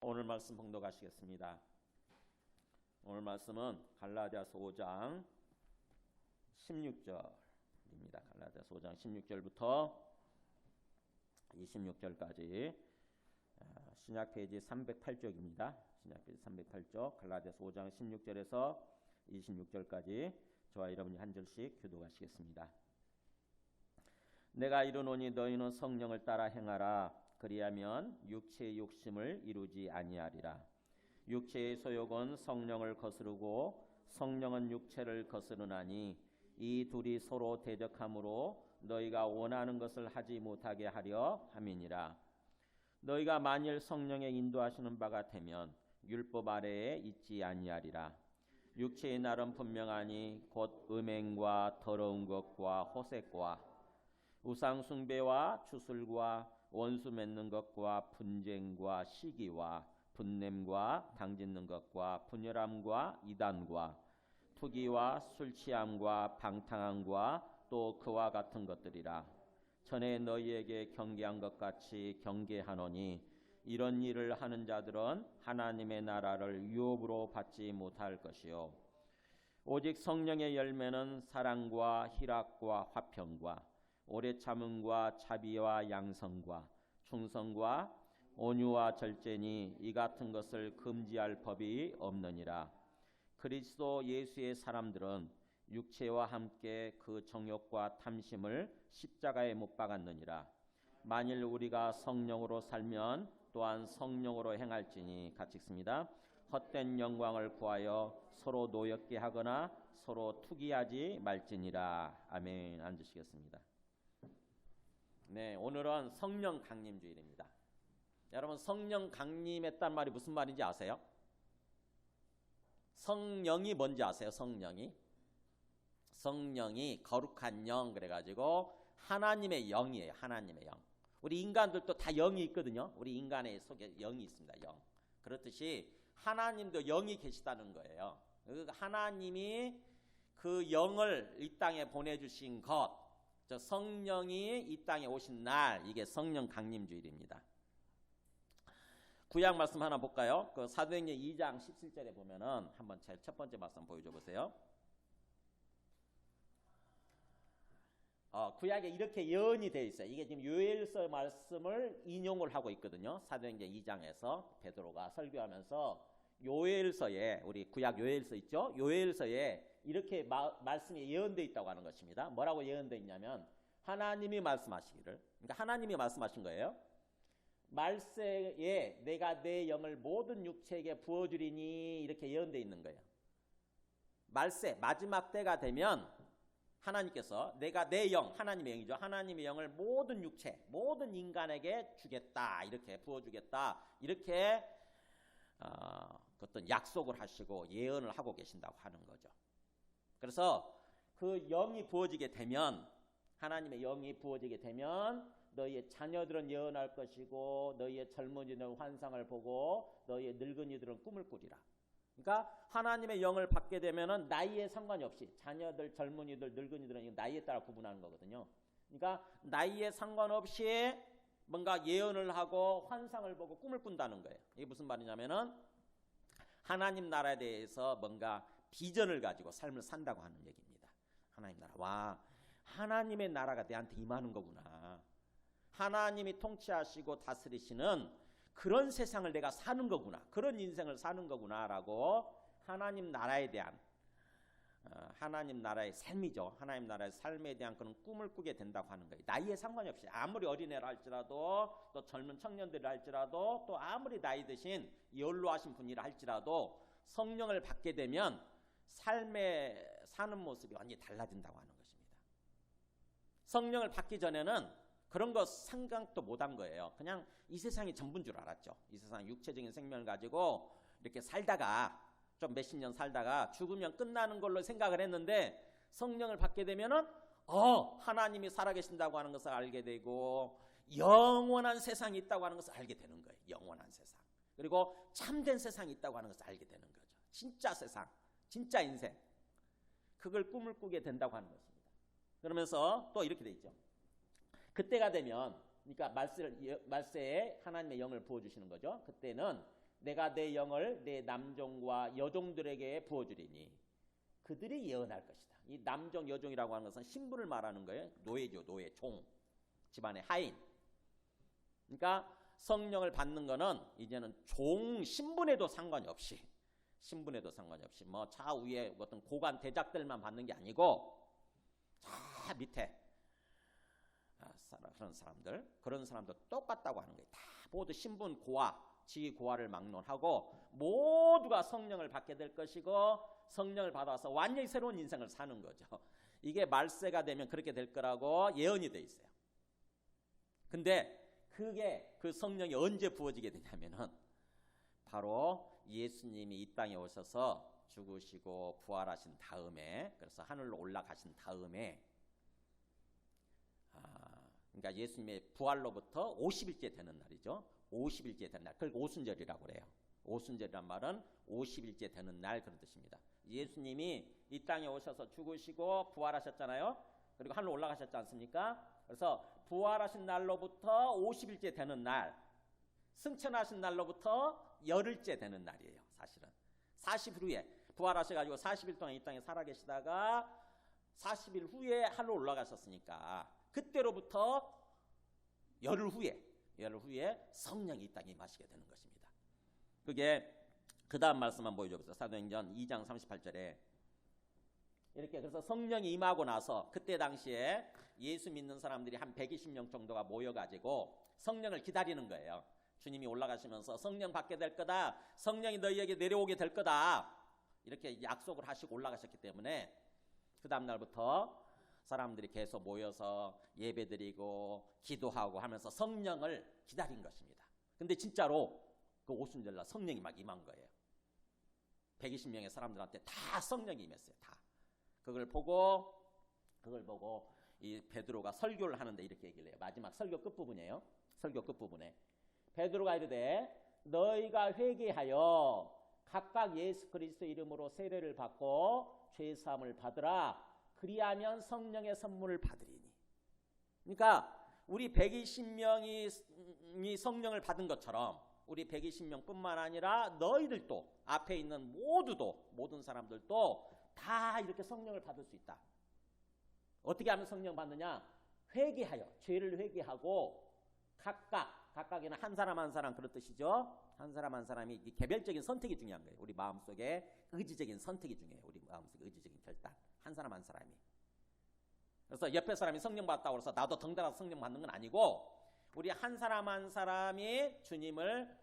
오늘 말씀 봉독하시겠습니다. 오늘 말씀은 갈라디아서 5장 16절입니다. 갈라디아서 5장 16절부터 26절까지 신약 페이지 308쪽입니다. 신약 페이지 308쪽 갈라디아서 5장 16절에서 26절까지 저와 여러분이 한 절씩 교독하시겠습니다. 내가 이르노니 너희는 성령을 따라 행하라. 그리하면 육체의 욕심을 이루지 아니하리라. 육체의 소욕은 성령을 거스르고 성령은 육체를 거스르나니 이 둘이 서로 대적하므로 너희가 원하는 것을 하지 못하게 하려 함이니라. 너희가 만일 성령의 인도하시는 바가 되면 율법 아래에 있지 아니하리라. 육체의 날은 분명하니 곧 음행과 더러운 것과 호색과 우상 숭배와 추술과 원수 맺는 것과 분쟁과 시기와 분냄과 당짓는 것과 분열함과 이단과 투기와 술 취함과 방탕함과 또 그와 같은 것들이라. 전에 너희에게 경계한 것 같이 경계하노니 이런 일을 하는 자들은 하나님의 나라를 유업으로 받지 못할 것이요 오직 성령의 열매는 사랑과 희락과 화평과 오래 참음과 자비와 양성과 충성과 온유와 절제니 이 같은 것을 금지할 법이 없느니라. 그리스도 예수의 사람들은 육체와 함께 그 정욕과 탐심을 십자가에 못 박았느니라. 만일 우리가 성령으로 살면 또한 성령으로 행할지니 같이 읽습니다. 헛된 영광을 구하여 서로 노엽게 하거나 서로 투기하지 말지니라. 아멘. 앉으시겠습니다. 네, 오늘은 성령 강림주일입니다. 여러분, 성령 강림했단 말이 무슨 말인지 아세요? 성령이 뭔지 아세요? 성령이 거룩한 영 그래가지고 하나님의 영이에요. 하나님의 영. 우리 인간들도 다 영이 있거든요. 우리 인간의 속에 영이 있습니다. 영. 그렇듯이 하나님도 영이 계시다는 거예요. 하나님이 그 영을 이 땅에 보내주신 것, 저 성령이 이 땅에 오신 날, 이게 성령 강림주일입니다. 구약 말씀 하나 볼까요? 그 사도행전 2장 17절에 보면은 한번 제일 첫 번째 말씀 보여줘 보세요. 구약에 이렇게 예언이 되어 있어요. 이게 지금 요엘서 말씀을 인용을 하고 있거든요. 사도행전 2장에서 베드로가 설교하면서 요엘서에, 우리 구약 요엘서 있죠? 요엘서에 이렇게 말씀이 예언되어 있다고 하는 것입니다. 뭐라고 예언되어 있냐면 하나님이 말씀하시기를, 그러니까 하나님이 말씀하신 거예요. 말세에 내가 내 영을 모든 육체에게 부어주리니, 이렇게 예언되어 있는 거예요. 말세, 마지막 때가 되면 하나님께서 내가 내 영, 하나님의 영이죠. 하나님의 영을 모든 육체, 모든 인간에게 주겠다, 이렇게 부어주겠다, 이렇게 어떤 약속을 하시고 예언을 하고 계신다고 하는 거죠. 그래서 그 영이 부어지게 되면, 하나님의 영이 부어지게 되면 너희의 자녀들은 예언할 것이고 너희의 젊은이들은 환상을 보고 너희의 늙은이들은 꿈을 꾸리라. 그러니까 하나님의 영을 받게 되면은 나이에 상관이 없이, 자녀들, 젊은이들, 늙은이들은 나이에 따라 구분하는 거거든요. 그러니까 나이에 상관없이 뭔가 예언을 하고 환상을 보고 꿈을 꾼다는 거예요. 이게 무슨 말이냐면은 하나님 나라에 대해서 뭔가 비전을 가지고 삶을 산다고 하는 얘기입니다. 하나님 나라, 와, 하나님의 나라가 내한테 임하는 거구나. 하나님이 통치하시고 다스리시는 그런 세상을 내가 사는 거구나. 그런 인생을 사는 거구나라고 하나님 나라에 대한, 하나님 나라의 삶이죠. 하나님 나라의 삶에 대한 그런 꿈을 꾸게 된다고 하는 거예요. 나이에 상관이 없이, 아무리 어린애라 할지라도, 또 젊은 청년들이라 할지라도, 또 아무리 나이 드신 연로하신 분이라 할지라도 성령을 받게 되면 삶에 사는 모습이 완전히 달라진다고 하는 것입니다. 성령을 받기 전에는 그런 거 생각도 못한 거예요. 그냥 이 세상이 전부인 줄 알았죠. 이 세상 육체적인 생명을 가지고 이렇게 살다가 좀 몇십 년 살다가 죽으면 끝나는 걸로 생각을 했는데, 성령을 받게 되면은 하나님이 살아계신다고 하는 것을 알게 되고 영원한 세상이 있다고 하는 것을 알게 되는 거예요. 영원한 세상. 그리고 참된 세상이 있다고 하는 것을 알게 되는 거죠. 진짜 세상, 진짜 인생. 그걸 꿈을 꾸게 된다고 하는 것입니다. 그러면서 또 이렇게 돼 있죠. 그때가 되면, 그러니까 말세에 하나님의 영을 부어주시는 거죠. 그때는 내가 내 영을 내 남종과 여종들에게 부어주리니 그들이 예언할 것이다. 이 남종 여종이라고 하는 것은 신분을 말하는 거예요. 노예죠. 노예, 종, 집안의 하인. 그러니까 성령을 받는 거는 이제는 종 신분에도 상관이 없이 뭐 좌우에 어떤 고관 대작들만 받는 게 아니고 자 밑에 그런 사람들 똑같다고 하는 거예요. 다 모두 신분 고하, 지위 고하를 막론하고 모두가 성령을 받게 될 것이고 성령을 받아서 완전히 새로운 인생을 사는 거죠. 이게 말세가 되면 그렇게 될 거라고 예언이 돼 있어요. 근데 그게 그 성령이 언제 부어지게 되냐면은 바로 예수님이 이 땅에 오셔서 죽으시고 부활하신 다음에, 그래서 하늘로 올라가신 다음에, 그러니까 예수님의 부활로부터 50일째 되는 날이죠. 50일째 되는 날. 그걸 오순절이라고 그래요. 오순절이란 말은 50일째 되는 날 그런 뜻입니다. 예수님이 이 땅에 오셔서 죽으시고 부활하셨잖아요. 그리고 하늘로 올라가셨지 않습니까? 그래서 부활하신 날로부터 50일째 되는 날, 승천하신 날로부터 열흘째 되는 날이에요. 사실은 40일 후에 부활하셔가지고 40일 동안 이 땅에 살아계시다가 40일 후에 하늘로 올라가셨으니까 그때로부터 열흘 후에 성령이 이 땅에 임하시게 되는 것입니다. 그게 그 다음 말씀만 보여줘보세요. 사도행전 2장 38절에 이렇게, 그래서 성령이 임하고 나서 그때 당시에 예수 믿는 사람들이 한 120명 정도가 모여가지고 성령을 기다리는 거예요. 주님이 올라가시면서 성령 받게 될 거다, 성령이 너희에게 내려오게 될 거다, 이렇게 약속을 하시고 올라가셨기 때문에 그 다음 날부터 사람들이 계속 모여서 예배드리고 기도하고 하면서 성령을 기다린 것입니다. 근데 진짜로 그 오순절날 성령이 막 임한 거예요. 120명의 사람들한테 다 성령이 임했어요. 다. 그걸 보고 이 베드로가 설교를 하는데 이렇게 얘기를 해요. 마지막 설교 끝부분이에요. 설교 끝부분에 베드로가 이르되 너희가 회개하여 각각 예수 그리스도 이름으로 세례를 받고 죄 사함을 받으라. 그리하면 성령의 선물을 받으리니. 그러니까 우리 120명이 성령을 받은 것처럼 우리 120명뿐만 아니라 너희들도, 앞에 있는 모든 사람들도 다 이렇게 성령을 받을 수 있다. 어떻게 하면 성령 받느냐? 회개하여, 죄를 회개하고 각각에는 한 사람 한 사람 그런 뜻이죠. 한 사람 한 사람이 개별적인 선택이 중요한 거예요. 우리 마음속에 의지적인 선택이 중요해요. 우리 마음속에 의지적인 결단. 한 사람 한 사람이. 그래서 옆에 사람이 성령 받았다고 해서 나도 덩달아서 성령 받는 건 아니고 우리 한 사람 한 사람이 주님을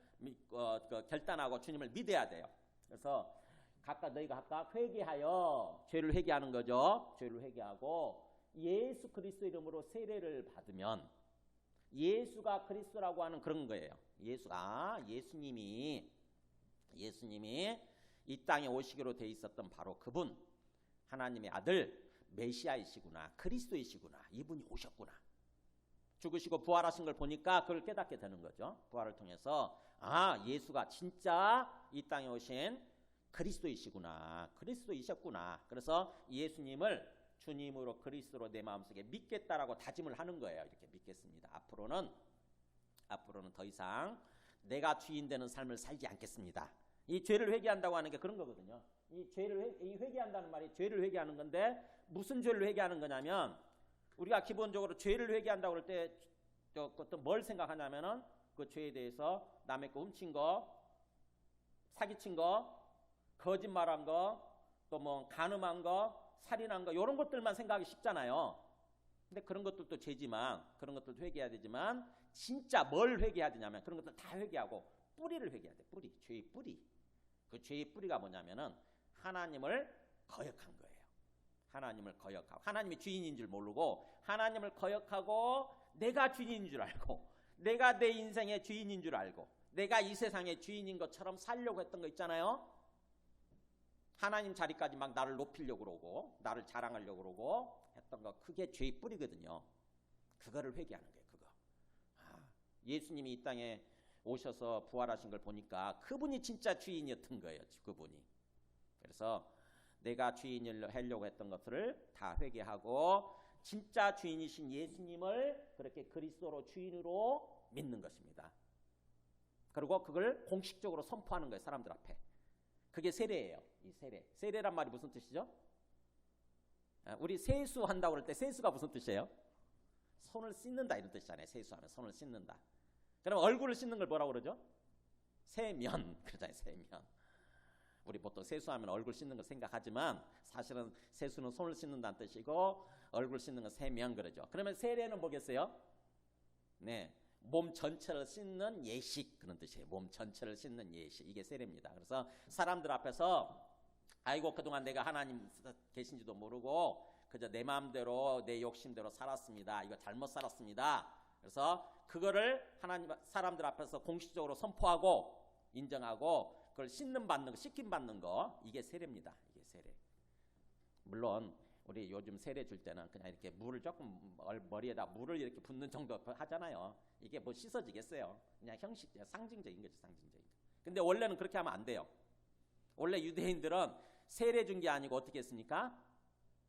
결단하고 주님을 믿어야 돼요. 그래서 너희가 각각 회개하여, 죄를 회개하는 거죠. 죄를 회개하고 예수 그리스도 이름으로 세례를 받으면, 예수가 그리스도라고 하는 그런 거예요. 예수님이 이 땅에 오시기로 돼 있었던 바로 그분, 하나님의 아들 메시아이시구나, 그리스도이시구나, 이분이 오셨구나. 죽으시고 부활하신 걸 보니까 그걸 깨닫게 되는 거죠. 부활을 통해서 예수가 진짜 이 땅에 오신 그리스도이시구나, 그리스도이셨구나. 그래서 예수님을 주님으로 그리스도로 내 마음속에 믿겠다라고 다짐을 하는 거예요. 이렇게 믿겠습니다. 앞으로는 더 이상 내가 주인 되는 삶을 살지 않겠습니다. 이 죄를 회개한다고 하는 게 그런 거거든요. 이 회개한다는 말이 죄를 회개하는 건데, 무슨 죄를 회개하는 거냐면, 우리가 기본적으로 죄를 회개한다고 할 때 어떤 뭘 생각하냐면은 그 죄에 대해서 남의 거 훔친 거, 사기친 거, 거짓말한 거, 또 뭐 간음한 거, 살인한 거, 이런 것들만 생각하기 쉽잖아요. 근데 그런 것들도 죄지만, 그런 것들도 회개해야 되지만, 진짜 뭘 회개해야 되냐면 그런 것들 다 회개하고 뿌리를 회개해야 돼. 죄의 뿌리. 그 죄의 뿌리가 뭐냐면은 하나님을 거역한 거예요. 하나님을 거역하고, 하나님이 주인인 줄 모르고 하나님을 거역하고 내가 주인인 줄 알고, 내가 내 인생의 주인인 줄 알고, 내가 이 세상의 주인인 것처럼 살려고 했던 거 있잖아요. 하나님 자리까지 막 나를 높이려고 그러고 나를 자랑하려고 그러고 했던 거, 그게 죄의 뿌리거든요. 그거를 회개하는 거예요. 그거. 예수님이 이 땅에 오셔서 부활하신 걸 보니까 그분이 진짜 주인이었던 거예요. 그분이. 그래서 내가 주인을 하려고 했던 것들을 다 회개하고 진짜 주인이신 예수님을 그렇게 그리스도로 주인으로 믿는 것입니다. 그리고 그걸 공식적으로 선포하는 거예요. 사람들 앞에. 그게 세례예요. 이 세례. 세례란 말이 무슨 뜻이죠? 우리 세수한다고 그럴 때 세수가 무슨 뜻이에요? 손을 씻는다 이런 뜻이잖아요. 세수하면 손을 씻는다. 그럼 얼굴을 씻는 걸 뭐라고 그러죠? 세면. 그러잖아요. 세면. 우리 보통 세수하면 얼굴 씻는 걸 생각하지만 사실은 세수는 손을 씻는다는 뜻이고 얼굴 씻는 건 세면 그러죠. 그러면 세례는 뭐겠어요? 네, 몸 전체를 씻는 예식 그런 뜻이에요. 몸 전체를 씻는 예식. 이게 세례입니다. 그래서 사람들 앞에서 아이고 그동안 내가 하나님 계신지도 모르고 그저 내 마음대로 내 욕심대로 살았습니다. 이거 잘못 살았습니다. 그래서 그거를 하나님 사람들 앞에서 공식적으로 선포하고 인정하고 그걸 받는 거, 씻김 받는 거 이게 세례입니다. 이게 세례. 물론 우리 요즘 세례 줄 때는 그냥 이렇게 물을 조금 머리에다 물을 이렇게 붓는 정도 하잖아요. 이게 뭐 씻어지겠어요? 그냥 형식, 상징적인 거죠, 상징적인 거. 근데 원래는 그렇게 하면 안 돼요. 원래 유대인들은 세례 준 게 아니고 어떻게 했습니까?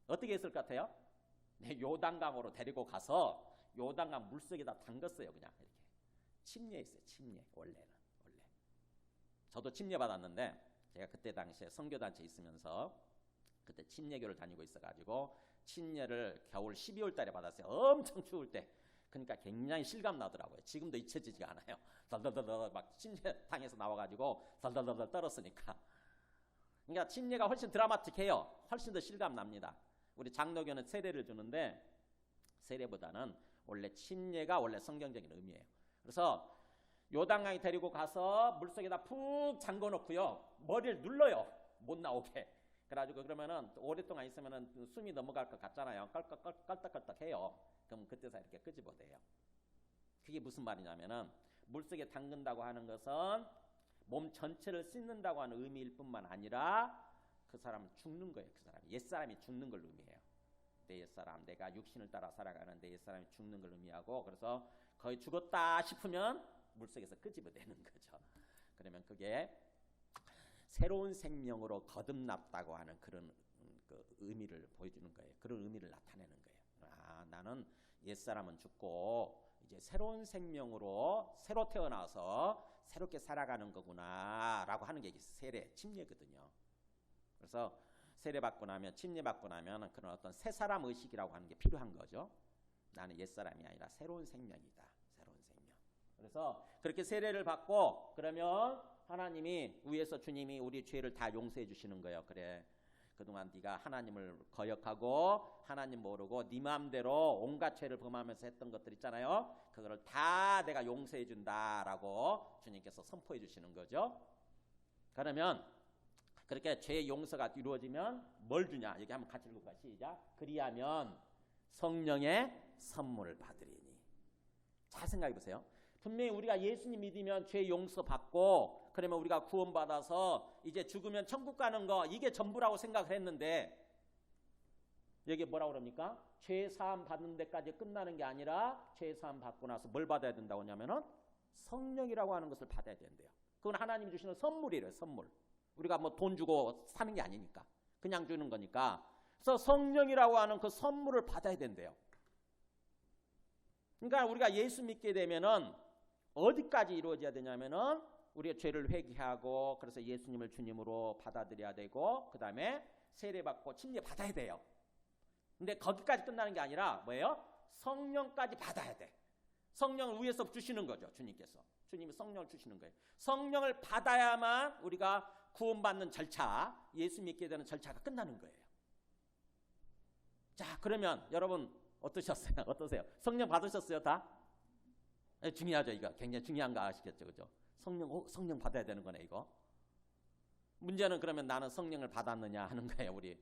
어떻게 했을 것 같아요? 네, 요단강으로 데리고 가서 요단강 물속에다 담갔어요. 그냥 이렇게 침례했어요. 침례. 원래는 원래. 저도 침례 받았는데 제가 그때 당시에 선교단체 있으면서 그때 침례교를 다니고 있어가지고 침례를 겨울 12월 달에 받았어요. 엄청 추울 때. 그러니까 굉장히 실감 나더라고요. 지금도 잊혀지지가 않아요. 덜덜덜덜 막 침례탕에서 나와가지고 덜덜덜덜 떨었으니까. 그러니까 침례가 훨씬 드라마틱해요. 훨씬 더 실감 납니다. 우리 장로교는 세례를 주는데 세례보다는 원래 침례가 원래 성경적인 의미예요. 그래서 요단강에 데리고 가서 물속에다 푹 잠궈 놓고요. 머리를 눌러요. 못 나오게. 그래가지고 그러면은 오랫동안 있으면은 숨이 넘어갈 것 같잖아요. 깔딱깔딱 해요. 그럼 그때서 이렇게 끄집어내요. 그게 무슨 말이냐면은 물속에 담근다고 하는 것은 몸 전체를 씻는다고 하는 의미일 뿐만 아니라 그 사람은 죽는 거예요. 그 사람이 옛사람이 죽는 걸 의미해요. 내 옛사람, 내가 육신을 따라 살아가는 내 옛사람이 죽는 걸 의미하고 그래서 거의 죽었다 싶으면 물속에서 끄집어내는 거죠. 그러면 그게 새로운 생명으로 거듭났다고 하는 그런 그 의미를 보여주는 거예요. 그런 의미를 나타내는 거예요. 아, 나는 옛사람은 죽고 이제 새로운 생명으로 새로 태어나서 새롭게 살아가는 거구나 라고 하는 게 세례, 침례거든요. 그래서 세례 받고 나면 침례 받고 나면 그런 어떤 새 사람 의식이라고 하는 게 필요한 거죠. 나는 옛사람이 아니라 새로운 생명이다. 새로운 생명. 그래서 그렇게 세례를 받고 그러면 하나님이 위에서 주님이 우리 죄를 다 용서해 주시는 거예요. 그래. 그동안 네가 하나님을 거역하고 하나님 모르고 네 마음대로 온갖 죄를 범하면서 했던 것들 있잖아요. 그거를 다 내가 용서해 준다라고 주님께서 선포해 주시는 거죠. 그러면 그렇게 죄 용서가 이루어지면 뭘 주냐? 여기 한번 같이 읽어볼까요? 시작. 그리하면 성령의 선물을 받으리니. 잘 생각해 보세요. 분명히 우리가 예수님 믿으면 죄 용서 받고 그러면 우리가 구원받아서 이제 죽으면 천국 가는 거 이게 전부라고 생각을 했는데 여기 뭐라고 그럽니까? 죄 사함 받는 데까지 끝나는 게 아니라 죄 사함 받고 나서 뭘 받아야 된다고 하냐면은 성령이라고 하는 것을 받아야 된대요. 그건 하나님이 주시는 선물이래요. 선물. 우리가 뭐 돈 주고 사는 게 아니니까 그냥 주는 거니까. 그래서 성령이라고 하는 그 선물을 받아야 된대요. 그러니까 우리가 예수 믿게 되면은 어디까지 이루어져야 되냐면은 우리가 죄를 회개하고 그래서 예수님을 주님으로 받아들여야 되고 그 다음에 세례받고 침례 받아야 돼요. 근데 거기까지 끝나는 게 아니라 뭐예요? 성령까지 받아야 돼. 성령을 위에서 주시는 거죠. 주님께서. 주님이 성령을 주시는 거예요. 성령을 받아야만 우리가 구원받는 절차, 예수 믿게 되는 절차가 끝나는 거예요. 자, 그러면 여러분 어떠셨어요? 어떠세요? 성령 받으셨어요? 다? 네, 중요하죠. 이거 굉장히 중요한 거 아시겠죠? 그죠? 성령 받아야 되는 거네 이거. 문제는 그러면 나는 성령을 받았느냐 하는 거예요. 우리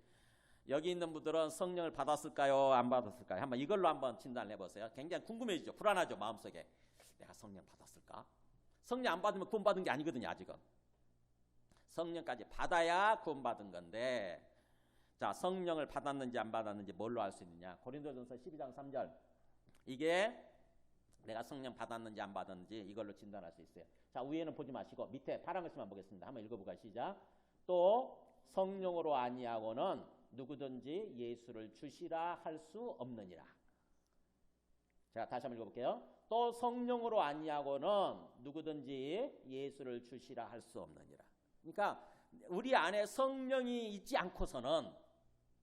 여기 있는 분들은 성령을 받았을까요? 안 받았을까요? 한번 이걸로 한번 진단을 해보세요. 굉장히 궁금해지죠. 불안하죠. 마음속에. 내가 성령 받았을까? 성령 안 받으면 구원받은 게 아니거든요. 아직은. 성령까지 받아야 구원받은 건데 자, 성령을 받았는지 안 받았는지 뭘로 알 수 있느냐? 고린도전서 12장 3절. 이게 내가 성령 받았는지 안 받았는지 이걸로 진단할 수 있어요. 자, 위에는 보지 마시고 밑에 파란 글씨만 보겠습니다. 한번 읽어볼까요? 시작. 또 성령으로 아니하고는 누구든지 예수를 주시라 할 수 없느니라. 자, 다시 한번 읽어볼게요. 또 성령으로 아니하고는 누구든지 예수를 주시라 할 수 없느니라. 그러니까 우리 안에 성령이 있지 않고서는,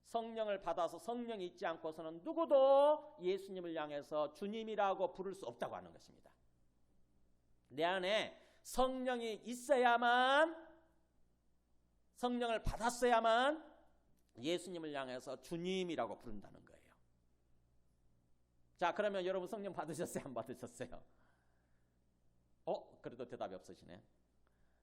성령을 받아서 성령이 있지 않고서는 누구도 예수님을 향해서 주님이라고 부를 수 없다고 하는 것입니다. 내 안에 성령이 있어야만, 성령을 받았어야만 예수님을 향해서 주님이라고 부른다는 거예요. 자, 그러면 여러분 성령 받으셨어요? 안 받으셨어요? 그래도 대답이 없으시네.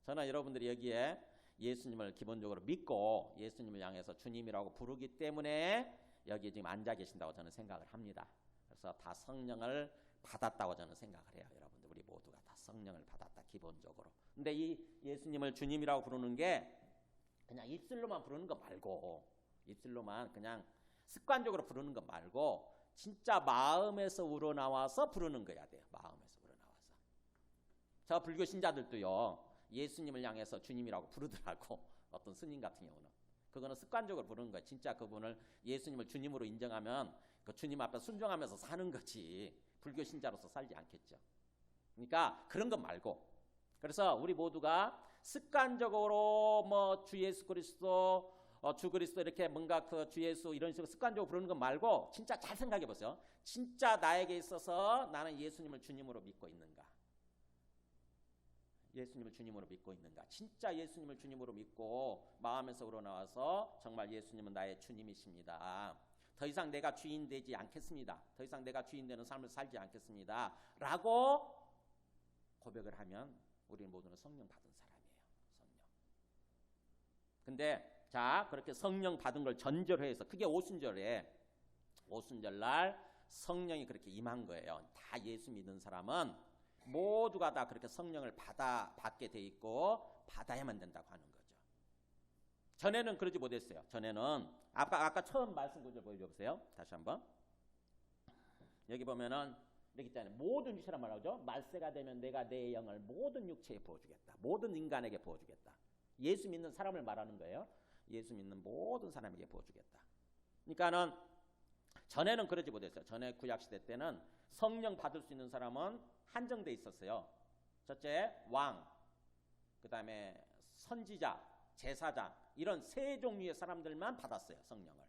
저는 여러분들이 여기에 예수님을 기본적으로 믿고 예수님을 향해서 주님이라고 부르기 때문에 여기 지금 앉아 계신다고 저는 생각을 합니다. 그래서 다 성령을 받았다고 저는 생각을 해요. 여러분들 우리 모두가 다 성령을 받았다, 기본적으로. 근데 이 예수님을 주님이라고 부르는 게 그냥 입술로만 부르는 거 말고, 입술로만 그냥 습관적으로 부르는 거 말고 진짜 마음에서 우러나와서 부르는 거야 돼요. 마음에서 우러나와서. 저 불교 신자들도요, 예수님을 향해서 주님이라고 부르더라고. 어떤 스님 같은 경우는. 그거는 습관적으로 부르는 거야. 진짜 그분을 예수님을 주님으로 인정하면 그 주님 앞에 순종하면서 사는 거지. 불교 신자로서 살지 않겠죠. 그러니까 그런 것 말고, 그래서 우리 모두가 습관적으로 뭐 주 예수 그리스도, 주 그리스도 이렇게 뭔가 그 주 예수 이런 식으로 습관적으로 부르는 것 말고 진짜 잘 생각해 보세요. 진짜 나에게 있어서 나는 예수님을 주님으로 믿고 있는가? 예수님을 주님으로 믿고 있는가? 진짜 예수님을 주님으로 믿고 마음에서 우러나와서 정말 예수님은 나의 주님이십니다. 더 이상 내가 주인 되지 않겠습니다. 더 이상 내가 주인 되는 삶을 살지 않겠습니다. 라고 고백을 하면 우리 모두는 성령 받은 사람이에요. 성령. 근데 자, 그렇게 성령 받은 걸 전제로 해서, 그게 오순절에, 오순절날 성령이 그렇게 임한 거예요. 다 예수 믿는 사람은 모두가 다 그렇게 성령을 받게 돼 있고 받아야만 된다고 하는 거죠. 전에는 그러지 못했어요. 전에는 아까 처음 말씀 구절 보여주세요. 다시 한번. 여기 보면은 이렇게 있잖아요. 모든 육체란 말하죠. 말세가 되면 내가 내 영을 모든 육체에 부어주겠다. 모든 인간에게 부어주겠다. 예수 믿는 사람을 말하는 거예요. 예수 믿는 모든 사람에게 부어주겠다. 그러니까는 전에는 그러지 못했어요. 전에 구약시대 때는 성령 받을 수 있는 사람은 한정돼 있었어요. 첫째 왕, 그 다음에 선지자, 제사장, 이런 세 종류의 사람들만 받았어요. 성령을.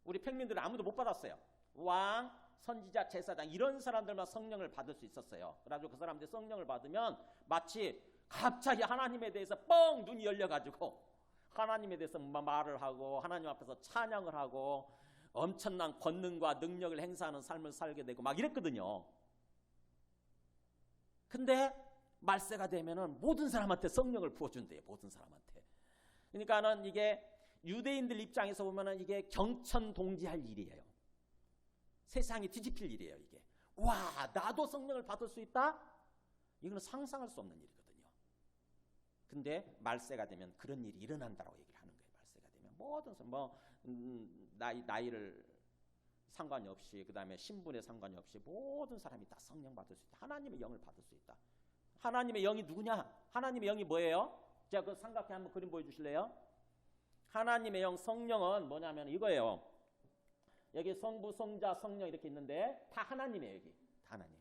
우리 평민들은 아무도 못 받았어요. 왕, 선지자, 제사장 이런 사람들만 성령을 받을 수 있었어요. 그래가지고 그 사람들이 성령을 받으면 마치 갑자기 하나님에 대해서 뻥 눈이 열려가지고 하나님에 대해서 말을 하고 하나님 앞에서 찬양을 하고 엄청난 권능과 능력을 행사하는 삶을 살게 되고 막 이랬거든요. 근데 말세가 되면은 모든 사람한테 성령을 부어준대요. 모든 사람한테. 그러니까는 이게 유대인들 입장에서 보면은 이게 경천동지할 일이에요. 세상이 뒤집힐 일이에요. 이게. 와, 나도 성령을 받을 수 있다? 이거는 상상할 수 없는 일이거든요. 근데 말세가 되면 그런 일이 일어난다고 얘기를 하는 거예요. 말세가 되면 모든 나이를 상관이 없이, 그 다음에 신분에 상관이 없이 모든 사람이 다 성령 받을 수 있다. 하나님의 영을 받을 수 있다. 하나님의 영이 누구냐? 하나님의 영이 뭐예요? 제가 그 삼각형 한번 그림 보여주실래요? 하나님의 영, 성령은 뭐냐면 이거예요. 여기 성부, 성자, 성령 이렇게 있는데 다 하나님이에요. 여기 다 하나님.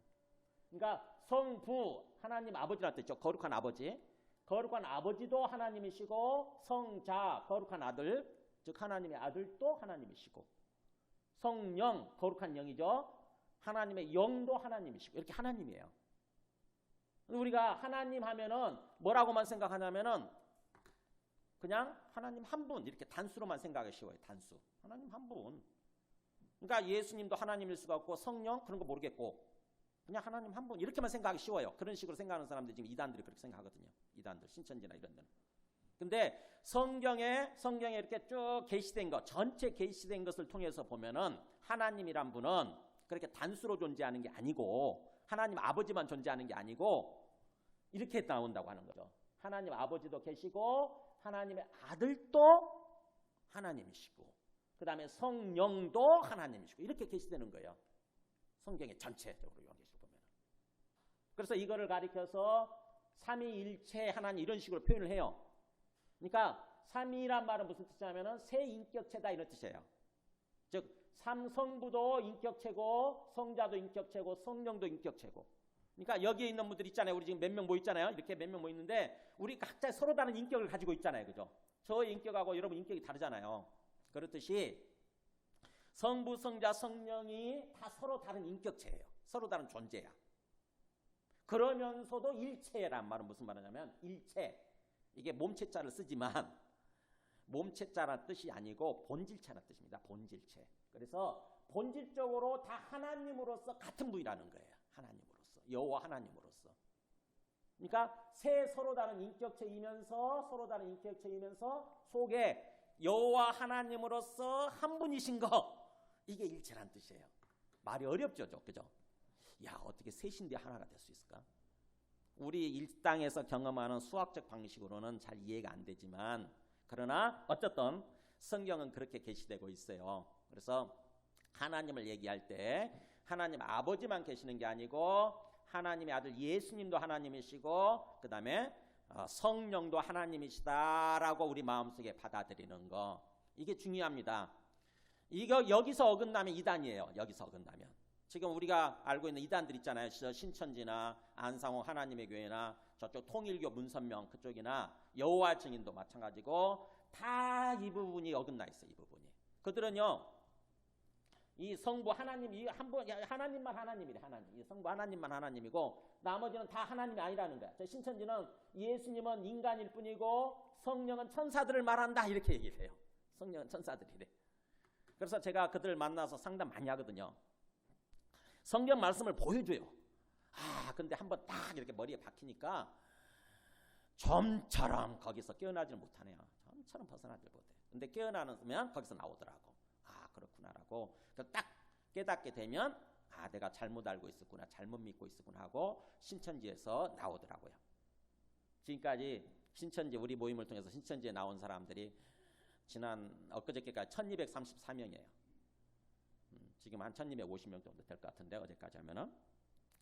그러니까 성부, 하나님 아버지라는 뜻이죠. 거룩한 아버지. 거룩한 아버지도 하나님이시고, 성자, 거룩한 아들, 즉 하나님의 아들도 하나님이시고, 성령, 거룩한 영이죠. 하나님의 영도 하나님이시고, 이렇게 하나님이에요. 우리가 하나님 하면은 뭐라고만 생각하냐면은 그냥 하나님 한 분, 이렇게 단수로만 생각하기 쉬워요. 단수. 하나님 한 분. 그러니까 예수님도 하나님일 수가 없고, 성령 그런 거 모르겠고, 그냥 하나님 한 분 이렇게만 생각하기 쉬워요. 그런 식으로 생각하는 사람들이 지금 이단들이 그렇게 생각하거든요. 이단들, 신천지나 이런 데는. 근데 성경에 이렇게 쭉 계시된 것, 전체 계시된 것을 통해서 보면은 하나님이란 분은 그렇게 단수로 존재하는 게 아니고, 하나님 아버지만 존재하는 게 아니고 이렇게 나온다고 하는 거죠. 하나님 아버지도 계시고, 하나님의 아들도 하나님이시고, 그 다음에 성령도 하나님이시고, 이렇게 계시되는 거예요. 성경의 전체적으로 요한계시록 보면. 그래서 이거를 가리켜서 삼위일체 하나님 이런 식으로 표현을 해요. 그러니까 삼위란 말은 무슨 뜻이냐면은 세 인격체다 이런 뜻이에요. 즉 삼성부도 인격체고 성자도 인격체고 성령도 인격체고. 그러니까 여기에 있는 분들 있잖아요. 우리 지금 몇 명 모여 있잖아요. 이렇게 몇 명 모여 있는데 우리 각자 서로 다른 인격을 가지고 있잖아요. 그죠? 저의 인격하고 여러분 인격이 다르잖아요. 그렇듯이 성부, 성자, 성령이 다 서로 다른 인격체예요. 서로 다른 존재야. 그러면서도 일체란 말은 무슨 말이냐면 일체. 이게 몸체자를 쓰지만 몸체자라는 뜻이 아니고 본질체라는 뜻입니다. 본질체. 그래서 본질적으로 다 하나님으로서 같은 분이라는 거예요. 하나님으로서. 여호와 하나님으로서. 그러니까 세 서로 다른 인격체이면서 서로 다른 인격체이면서 속에 여호와 하나님으로서 한 분이신 거. 이게 일체란 뜻이에요. 말이 어렵죠. 그죠? 야, 어떻게 셋인데 하나가 될 수 있을까? 우리 일상에서 경험하는 수학적 방식으로는 잘 이해가 안 되지만 그러나 어쨌든 성경은 그렇게 계시되고 있어요. 그래서 하나님을 얘기할 때 하나님 아버지만 계시는 게 아니고 하나님의 아들 예수님도 하나님이시고 그 다음에 성령도 하나님이시다라고 우리 마음속에 받아들이는 거. 이게 중요합니다. 이거 여기서 어긋나면 이단이에요. 여기서 어긋나면. 지금 우리가 알고 있는 이단들 있잖아요. 신천지나 안상호 하나님의 교회나 저쪽 통일교 문선명 그쪽이나 여호와 증인도 마찬가지고 다 이 부분이 어긋나 있어요. 이 부분이. 그들은요. 이 성부 하나님 이 한 분 하나님만 하나님이래. 하나님. 이 성부 하나님만 하나님이고 나머지는 다 하나님이 아니라는 거야. 저 신천지는 예수님은 인간일 뿐이고 성령은 천사들을 말한다 이렇게 얘기를 해요. 성령은 천사들이래. 그래서 제가 그들 만나서 상담 많이 하거든요. 성경 말씀을 보여줘요. 근데 한번 딱 이렇게 머리에 박히니까 점처럼 거기서 깨어나질 못하네요. 점처럼 벗어나질 못해. 근데 깨어나면 거기서 나오더라고. 그렇구나라고. 딱 깨닫게 되면 내가 잘못 알고 있었구나, 잘못 믿고 있었구나 하고 신천지에서 나오더라고요. 지금까지 신천지 우리 모임을 통해서 신천지에 나온 사람들이 지난 엊그저께까지 1234명이에요. 지금 한 1250명 정도 될 것 같은데 어제까지 하면은.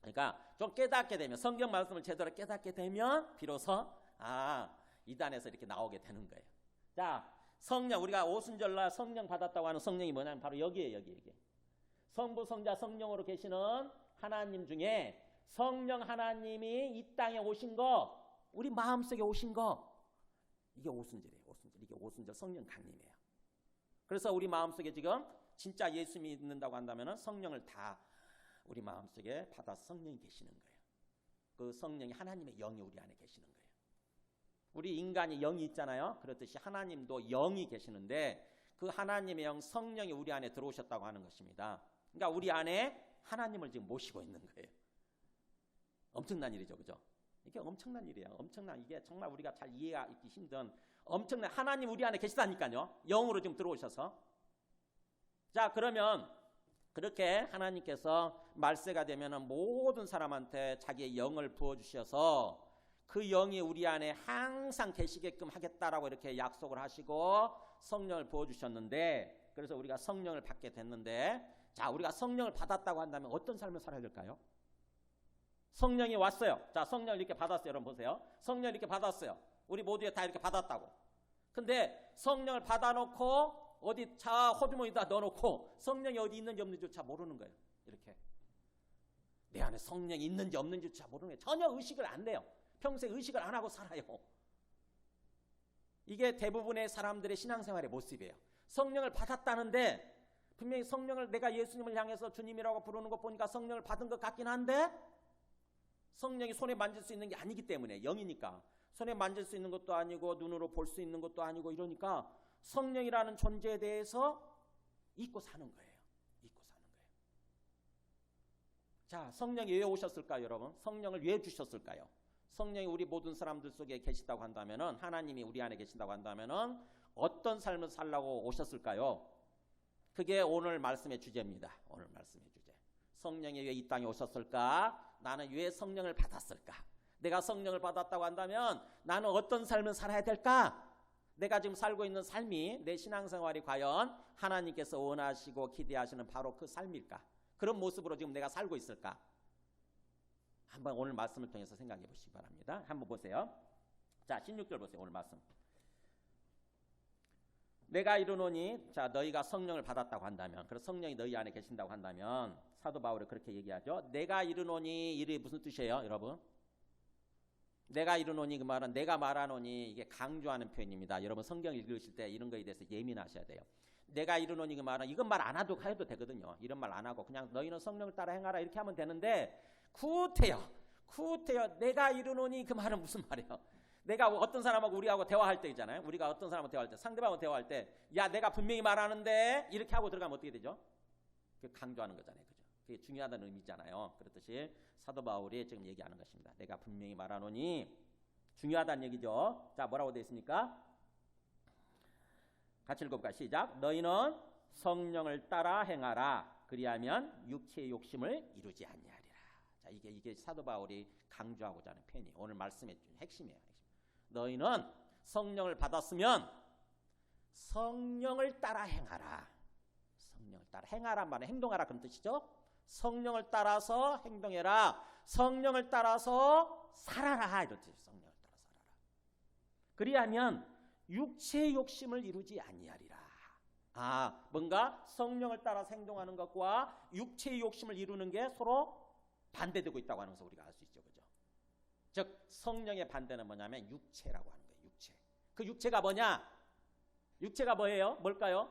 그러니까 좀 깨닫게 되면 성경 말씀을 제대로 깨닫게 되면 비로소 이단에서 이렇게 나오게 되는 거예요. 자, 성령 우리가 오순절날 성령 받았다고 하는 성령이 뭐냐면 바로 여기에요. 여기. 성부, 성자, 성령으로 계시는 하나님 중에 성령 하나님이 이 땅에 오신 거, 우리 마음속에 오신 거, 이게 오순절이에요. 오순절. 이게 오순절 성령 강림이에요. 그래서 우리 마음속에 지금 진짜 예수 믿는다고 한다면 성령을 다 우리 마음속에 받아서 성령이 계시는 거예요. 그 성령이 하나님의 영이 우리 안에 계시는 거예요. 우리 인간이 영이 있잖아요. 그렇듯이 하나님도 영이 계시는데 그 하나님의 영 성령이 우리 안에 들어오셨다고 하는 것입니다. 그러니까 우리 안에 하나님을 지금 모시고 있는 거예요. 엄청난 일이죠. 그죠? 이게 엄청난 일이에요. 이게 정말 우리가 잘 이해하기 힘든 엄청난 하나님 우리 안에 계시다니까요. 영으로 지금 들어오셔서. 자, 그러면 그렇게 하나님께서 말세가 되면은 모든 사람한테 자기의 영을 부어주셔서 그 영이 우리 안에 항상 계시게끔 하겠다라고 이렇게 약속을 하시고 성령을 부어주셨는데 그래서 우리가 성령을 받게 됐는데 자, 우리가 성령을 받았다고 한다면 어떤 삶을 살아야 될까요? 성령이 왔어요. 자, 성령을 이렇게 받았어요. 여러분 보세요. 성령을 이렇게 받았어요. 우리 모두에 다 이렇게 받았다고. 근데 성령을 받아놓고 어디 차 호주머니에다 넣어놓고 성령이 어디 있는지 없는지조차 모르는 거예요. 이렇게. 내 안에 성령이 있는지 없는지조차 모르는 거예요. 전혀 의식을 안 해요. 평소에 의식을 안 하고 살아요. 이게 대부분의 사람들의 신앙생활의 모습이에요. 성령을 받았다는데 분명히 성령을 내가 예수님을 향해서 주님이라고 부르는 것 보니까 성령을 받은 것 같긴 한데 성령이 손에 만질 수 있는 게 아니기 때문에 영이니까 손에 만질 수 있는 것도 아니고 눈으로 볼 수 있는 것도 아니고 이러니까 성령이라는 존재에 대해서 잊고 사는 거예요. 잊고 사는 거예요. 자, 성령이 왜 오셨을까요, 여러분? 성령을 왜 주셨을까요? 성령이 우리 모든 사람들 속에 계시다고 한다면은 하나님이 우리 안에 계신다고 한다면은 어떤 삶을 살라고 오셨을까요? 그게 오늘 말씀의 주제입니다. 오늘 말씀의 주제. 성령이 왜 이 땅에 오셨을까? 나는 왜 성령을 받았을까? 내가 성령을 받았다고 한다면 나는 어떤 삶을 살아야 될까? 내가 지금 살고 있는 삶이 내 신앙생활이 과연 하나님께서 원하시고 기대하시는 바로 그 삶일까? 그런 모습으로 지금 내가 살고 있을까? 한번 오늘 말씀을 통해서 생각해 보시기 바랍니다. 한번 보세요. 자, 16절 보세요. 오늘 말씀. 내가 이르노니, 자, 너희가 성령을 받았다고 한다면, 그래서 성령이 너희 안에 계신다고 한다면 사도 바울이 그렇게 얘기하죠. 내가 이르노니, 이게 무슨 뜻이에요, 여러분? 내가 이르노니, 그 말은 내가 말하노니, 이게 강조하는 표현입니다. 여러분 성경 읽으실 때 이런 거에 대해서 예민하셔야 돼요. 내가 이르노니, 그 말은 이건 말 안 해도 되거든요. 이런 말 안 하고 그냥 너희는 성령을 따라 행하라 이렇게 하면 되는데, 구태여 내가 이르노니, 그 말은 무슨 말이에요? 내가 어떤 사람하고 우리하고 대화할 때 있잖아요. 우리가 어떤 사람하고 대화할 때, 상대방하고 대화할 때, 야, 내가 분명히 말하는데 이렇게 하고 들어가면 어떻게 되죠? 그게 강조하는 거잖아요. 그죠? 그게 중요하다는 의미잖아요. 그렇듯이 사도 바울이 지금 얘기하는 것입니다. 내가 분명히 말하노니, 중요하다는 얘기죠. 자, 뭐라고 되어 있습니까? 같이 읽어볼까요? 시작. 너희는 성령을 따라 행하라. 그리하면 육체의 욕심을 이루지 아니하리라. 자, 이게 사도 바울이 강조하고자 하는 표현이 오늘 말씀의 핵심이에요. 너희는 성령을 받았으면 성령을 따라 행하라. 성령을 따라 행하란 말은 행동하라 그런 뜻이죠. 성령을 따라서 행동해라. 성령을 따라서 살아라 이런 뜻이죠. 성령을 따라 살아라. 그리하면 육체의 욕심을 이루지 아니하리라. 뭔가 성령을 따라서 행동하는 것과 육체의 욕심을 이루는 게 서로 반대되고 있다고 하는 것을 우리가 알 수 있죠. 그죠? 즉 성령의 반대는 뭐냐면 육체라고 하는 거예요. 육체. 그 육체가 뭐냐? 육체가 뭐예요? 뭘까요?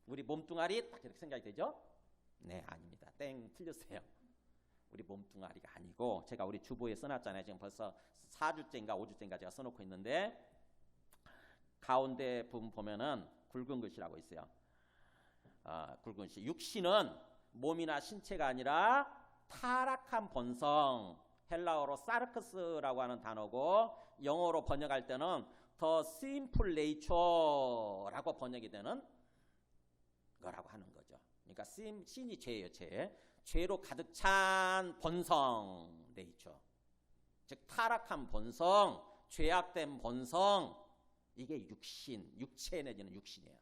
우리 몸뚱아리 딱 이렇게 생각이 되죠? 네, 아닙니다. 땡, 틀렸어요. 우리 몸뚱아리가 아니고, 제가 우리 주보에 써놨잖아요. 지금 벌써 4주째인가 5주째인가 제가 써놓고 있는데, 가운데 부분 보면은 굵은 글씨라고 있어요. 굵은 글씨. 육신은 몸이나 신체가 아니라 타락한 본성, 헬라어로 사르크스라고 하는 단어고, 영어로 번역할 때는 the sinful nature라고 번역이 되는 거라고 하는 거죠. 그러니까 신이 죄예요. 죄로 가득 찬 본성, 네이처. 즉 타락한 본성, 죄악된 본성, 이게 육신, 육체 내지는 육신이에요.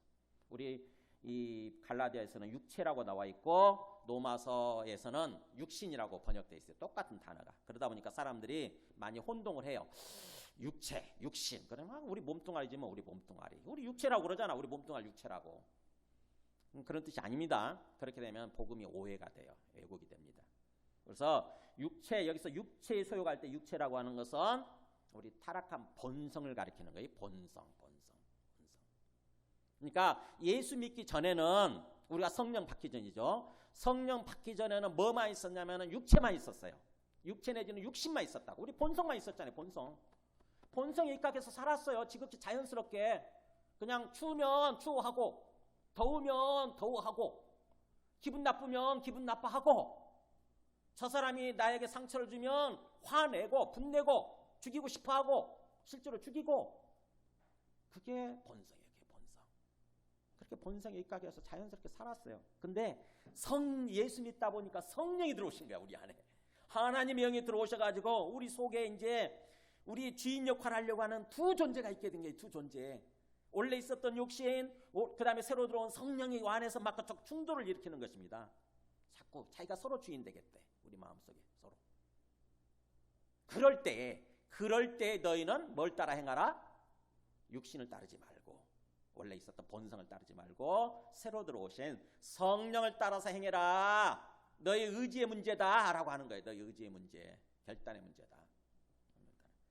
우리 이 갈라디아에서는 육체라고 나와 있고 로마서에서는 육신이라고 번역되어 있어요. 똑같은 단어가. 그러다 보니까 사람들이 많이 혼동을 해요. 육체, 육신. 그러면 우리 몸뚱아리지 뭐, 우리 몸뚱아리. 우리 육체라고 그러잖아. 우리 몸뚱아리 육체라고. 그런 뜻이 아닙니다. 그렇게 되면 복음이 오해가 돼요. 왜곡이 됩니다. 그래서 육체, 여기서 육체의 소유가 때 육체라고 하는 것은 우리 타락한 본성을 가리키는 거예요. 본성. 그러니까 예수 믿기 전에는, 우리가 성령 받기 전이죠. 성령 받기 전에는 뭐만 있었냐면 육체만 있었어요. 육체 내지는 육신만 있었다고. 우리 본성만 있었잖아요. 본성에 입각해서 살았어요. 지극히 자연스럽게. 그냥 추우면 추워하고, 더우면 더워하고, 기분 나쁘면 기분 나빠하고, 저 사람이 나에게 상처를 주면 화내고 분내고 죽이고 싶어하고 실제로 죽이고, 그게 본성이에요. 그렇게 본성에 입각해서 자연스럽게 살았어요. 근데 예수 믿다 보니까 성령이 들어오신 거야. 우리 안에 하나님의 영이 들어오셔가지고 우리 속에 이제 우리 주인 역할을 하려고 하는 두 존재가 있게 된 거예요. 두 존재. 원래 있었던 육신, 그 다음에 새로 들어온 성령이 안에서 막 충돌을 일으키는 것입니다. 자꾸 자기가 서로 주인 되겠대. 우리 마음속에 서로. 그럴 때 너희는 뭘 따라 행하라? 육신을 따르지 말고, 원래 있었던 본성을 따르지 말고 새로 들어오신 성령을 따라서 행해라. 너의 의지의 문제다 라고 하는 거예요. 너의 의지의 문제, 결단의 문제다.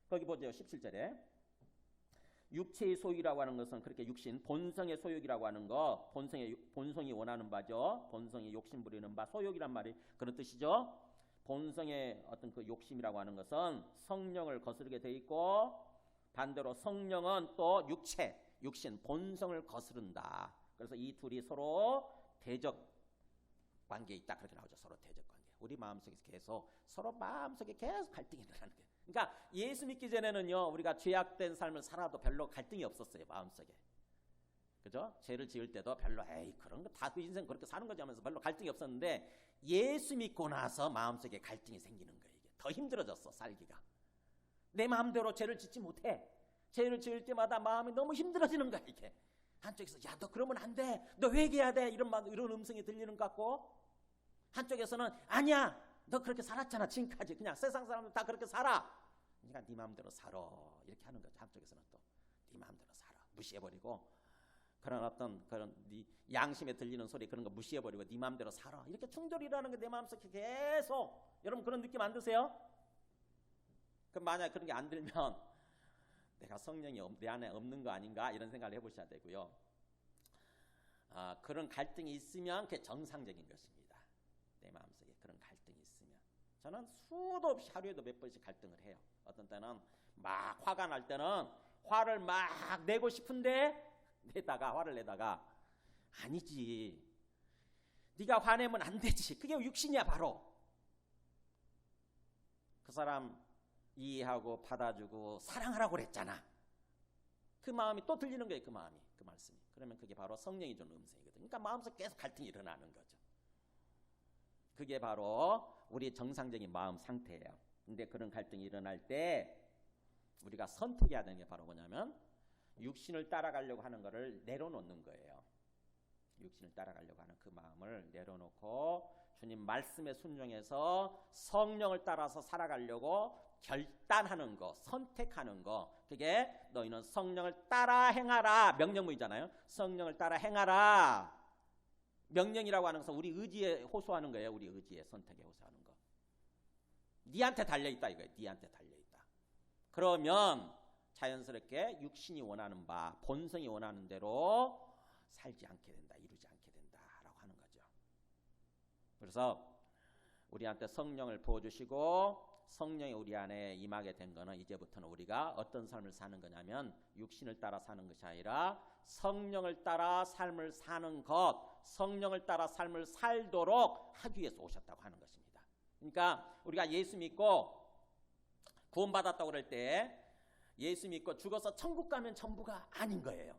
거기 보세요. 17절에 육체의 소유라고 하는 것은 그렇게 육신, 본성의 소욕이라고 하는 거, 본성이 원하는 바죠. 본성이 욕심 부리는 바, 소욕이란 말이 그런 뜻이죠. 본성의 어떤 그 욕심이라고 하는 것은 성령을 거스르게 돼 있고, 반대로 성령은 또 육신, 본성을 거스른다. 그래서 이 둘이 서로 대적 관계에 있다. 그렇게 나오죠. 서로 대적 관계. 우리 마음속에서 계속 서로 마음속에 계속 갈등이 일어나는 거예요. 그러니까 예수 믿기 전에는요, 우리가 죄악된 삶을 살아도 별로 갈등이 없었어요. 마음속에. 그죠? 죄를 지을 때도 별로 그런 거 다 그 인생 그렇게 사는 거지 하면서 별로 갈등이 없었는데, 예수 믿고 나서 마음속에 갈등이 생기는 거예요. 이게 더 힘들어졌어. 살기가. 내 마음대로 죄를 짓지 못해. 죄를 지을 때마다 마음이 너무 힘들어지는 거야. 이게 한쪽에서 야, 너 그러면 안 돼, 너 회개해야 돼, 이런 음성이 들리는 것 같고, 한쪽에서는 아니야, 너 그렇게 살았잖아 지금까지, 그냥 세상 사람들 다 그렇게 살아, 그러니까 네 마음대로 살아, 이렇게 하는 거죠. 한쪽에서는 또 네 마음대로 살아 무시해버리고 그런 어떤 그런 네 양심에 들리는 소리 그런 거 무시해버리고 네 마음대로 살아. 이렇게 충돌이 일어나는 게 내 마음속에 계속. 여러분 그런 느낌 안 드세요? 그럼 만약에 그런 게 안 들면 내가 성령이 내 안에 없는 거 아닌가 이런 생각을 해보셔야 되고요. 그런 갈등이 있으면 그게 정상적인 것입니다. 내 마음속에 그런 갈등이 있으면. 저는 수도 없이 하루에도 몇 번씩 갈등을 해요. 어떤 때는 막 화가 날 때는 화를 막 내고 싶은데 화를 내다가 아니지. 네가 화내면 안 되지. 그게 육신이야 바로. 그 사람 이해하고 받아주고 사랑하라고 그랬잖아. 그 마음이 또 들리는 거예요. 그 마음이. 그 말씀이. 그러면 그게 바로 성령이 주는 음성이거든요. 그러니까 마음속에 계속 갈등이 일어나는 거죠. 그게 바로 우리의 정상적인 마음 상태예요. 근데 그런 갈등이 일어날 때 우리가 선택해야 되는 게 바로 뭐냐면 육신을 따라가려고 하는 거를 내려놓는 거예요. 육신을 따라가려고 하는 그 마음을 내려놓고 주님 말씀에 순종해서 성령을 따라서 살아가려고 결단하는 거, 선택하는 거. 그게 너희는 성령을 따라 행하라. 명령문이잖아요. 성령을 따라 행하라. 명령이라고 하는 것은 우리 의지에 호소하는 거예요. 우리 의지에 선택에 호소하는 거. 니한테 달려있다 이거예요. 니한테 달려있다. 그러면 자연스럽게 육신이 원하는 바, 본성이 원하는 대로 살지 않게 된다. 이루지 않게 된다라고 하는 거죠. 그래서 우리한테 성령을 부어주시고 성령이 우리 안에 임하게 된 거는 이제부터는 우리가 어떤 삶을 사는 거냐면 육신을 따라 사는 것이 아니라 성령을 따라 삶을 사는 것, 성령을 따라 삶을 살도록 하기 위해서 오셨다고 하는 것입니다. 그러니까 우리가 예수 믿고 구원받았다고 그럴 때 예수 믿고 죽어서 천국 가면 전부가 아닌 거예요.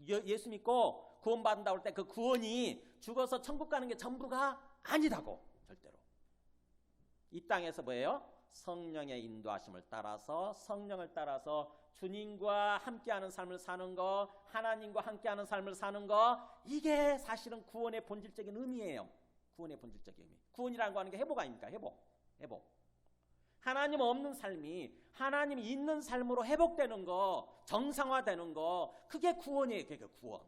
예수 믿고 구원받는다고 할 때 그 구원이 죽어서 천국 가는 게 전부가 아니다고. 절대로. 이 땅에서 뭐예요? 성령의 인도하심을 따라서 성령을 따라서 주님과 함께하는 삶을 사는 거, 하나님과 함께하는 삶을 사는 거, 이게 사실은 구원의 본질적인 의미예요. 구원의 본질적인 의미. 구원이라는 거 하는 게 회복 아닙니까? 회복. 하나님 없는 삶이 하나님이 있는 삶으로 회복되는 거, 정상화되는 거, 그게 구원이에요. 그게 구원.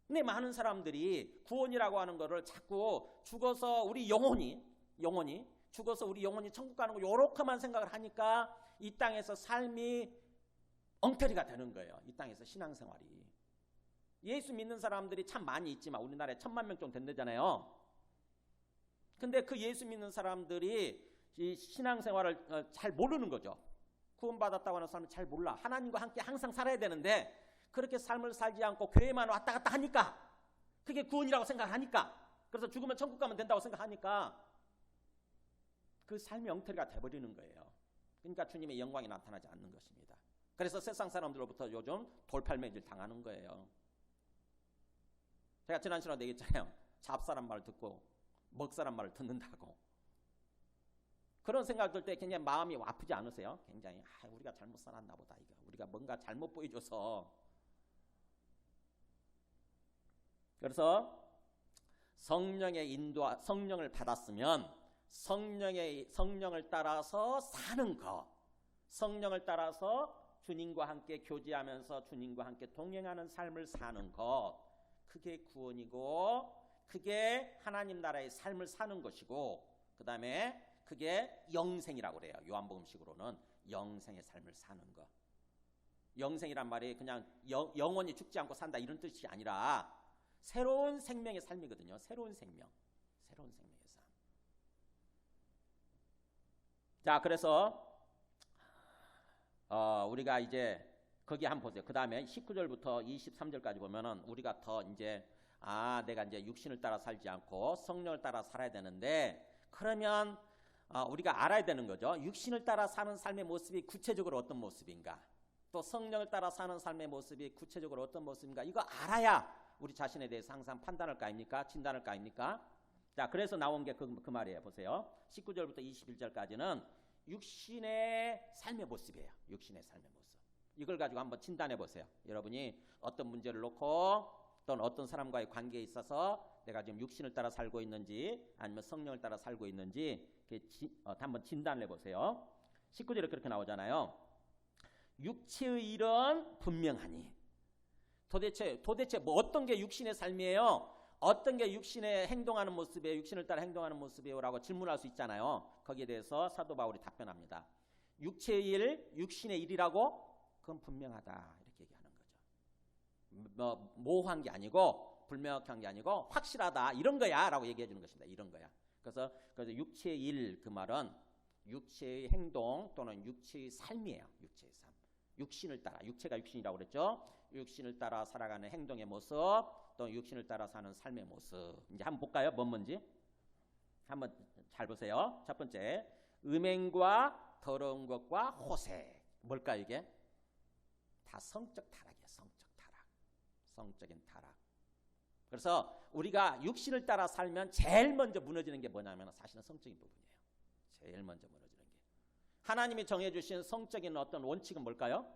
근데 많은 사람들이 구원이라고 하는 거를 자꾸 죽어서 우리 영혼이 죽어서 우리 영혼이 천국 가는 거 요렇게만 생각을 하니까 이 땅에서 삶이 엉터리가 되는 거예요. 이 땅에서 신앙생활이. 예수 믿는 사람들이 참 많이 있지만 우리나라에 1000만 명 정도 된다잖아요. 근데 그 예수 믿는 사람들이 이 신앙생활을 잘 모르는 거죠. 구원받았다고 하는 사람은 잘 몰라. 하나님과 함께 항상 살아야 되는데 그렇게 삶을 살지 않고 교회만 왔다 갔다 하니까 그게 구원이라고 생각하니까 그래서 죽으면 천국 가면 된다고 생각하니까 그 삶이 엉터리가 돼버리는 거예요. 그러니까 주님의 영광이 나타나지 않는 것입니다. 그래서 세상 사람들로부터 요즘 돌팔매질 당하는 거예요. 제가 지난 시간에 얘기했잖아요. 잡사람 말 듣고 먹사람 말을 듣는다고. 그런 생각 들 때 굉장히 마음이 아프지 않으세요? 굉장히 우리가 잘못 살았나 보다. 이거 우리가 뭔가 잘못 보여줘서. 그래서 성령의 인도, 성령을 받았으면 성령을 따라서 사는 것, 성령을 따라서 주님과 함께 교제하면서 주님과 함께 동행하는 삶을 사는 것, 그게 구원이고 그게 하나님 나라의 삶을 사는 것이고 그 다음에 그게 영생이라고 그래요. 요한복음식으로는 영생의 삶을 사는 것. 영생이란 말이 그냥 영원히 죽지 않고 산다 이런 뜻이 아니라 새로운 생명의 삶이거든요. 새로운 생명의 삶. 자, 그래서 우리가 이제 거기 한번 보세요. 그 다음에 19절부터 23절까지 보면은 우리가 더 이제 내가 이제 육신을 따라 살지 않고 성령을 따라 살아야 되는데 그러면 우리가 알아야 되는 거죠. 육신을 따라 사는 삶의 모습이 구체적으로 어떤 모습인가, 또 성령을 따라 사는 삶의 모습이 구체적으로 어떤 모습인가, 이거 알아야 우리 자신에 대해서 항상 판단할 거 아닙니까? 진단할 거 아닙니까? 자, 그래서 나온 게 그 말이에요. 보세요. 19절부터 21절까지는 육신의 삶의 모습이에요. 육신의 삶의 모습. 이걸 가지고 한번 진단해 보세요. 여러분이 어떤 문제를 놓고 또는 어떤 사람과의 관계에 있어서 내가 지금 육신을 따라 살고 있는지 아니면 성령을 따라 살고 있는지 한번 진단을 해보세요. 19절에 그렇게 나오잖아요. 육체의 일은 분명하니 도대체 뭐 어떤 게 육신의 삶이에요? 어떤 게 육신의 행동하는 모습이에요? 육신을 따라 행동하는 모습이에요? 라고 질문할 수 있잖아요. 거기에 대해서 사도 바울이 답변합니다. 육체의 일, 육신의 일이라고? 그건 분명하다. 이렇게 얘기하는 거죠. 뭐 모호한 게 아니고 불명확한 게 아니고 확실하다. 이런 거야. 라고 얘기해 주는 것입니다. 이런 거야. 그래서 육체의 일, 그 말은 육체의 행동 또는 육체의 삶이에요. 육체의 삶. 육신을 따라, 육체가 육신이라고 그랬죠. 육신을 따라 살아가는 행동의 모습, 또 육신을 따라 사는 삶의 모습. 이제 한번 볼까요? 뭔지? 한번 잘 보세요. 첫 번째, 음행과 더러운 것과 호색. 뭘까요, 이게? 다 성적 타락이에요. 성적 타락. 성적인 타락. 그래서 우리가 육신을 따라 살면 제일 먼저 무너지는 게 뭐냐면 사실은 성적인 부분이에요. 제일 먼저 무너지는 게. 하나님이 정해주신 성적인 어떤 원칙은 뭘까요?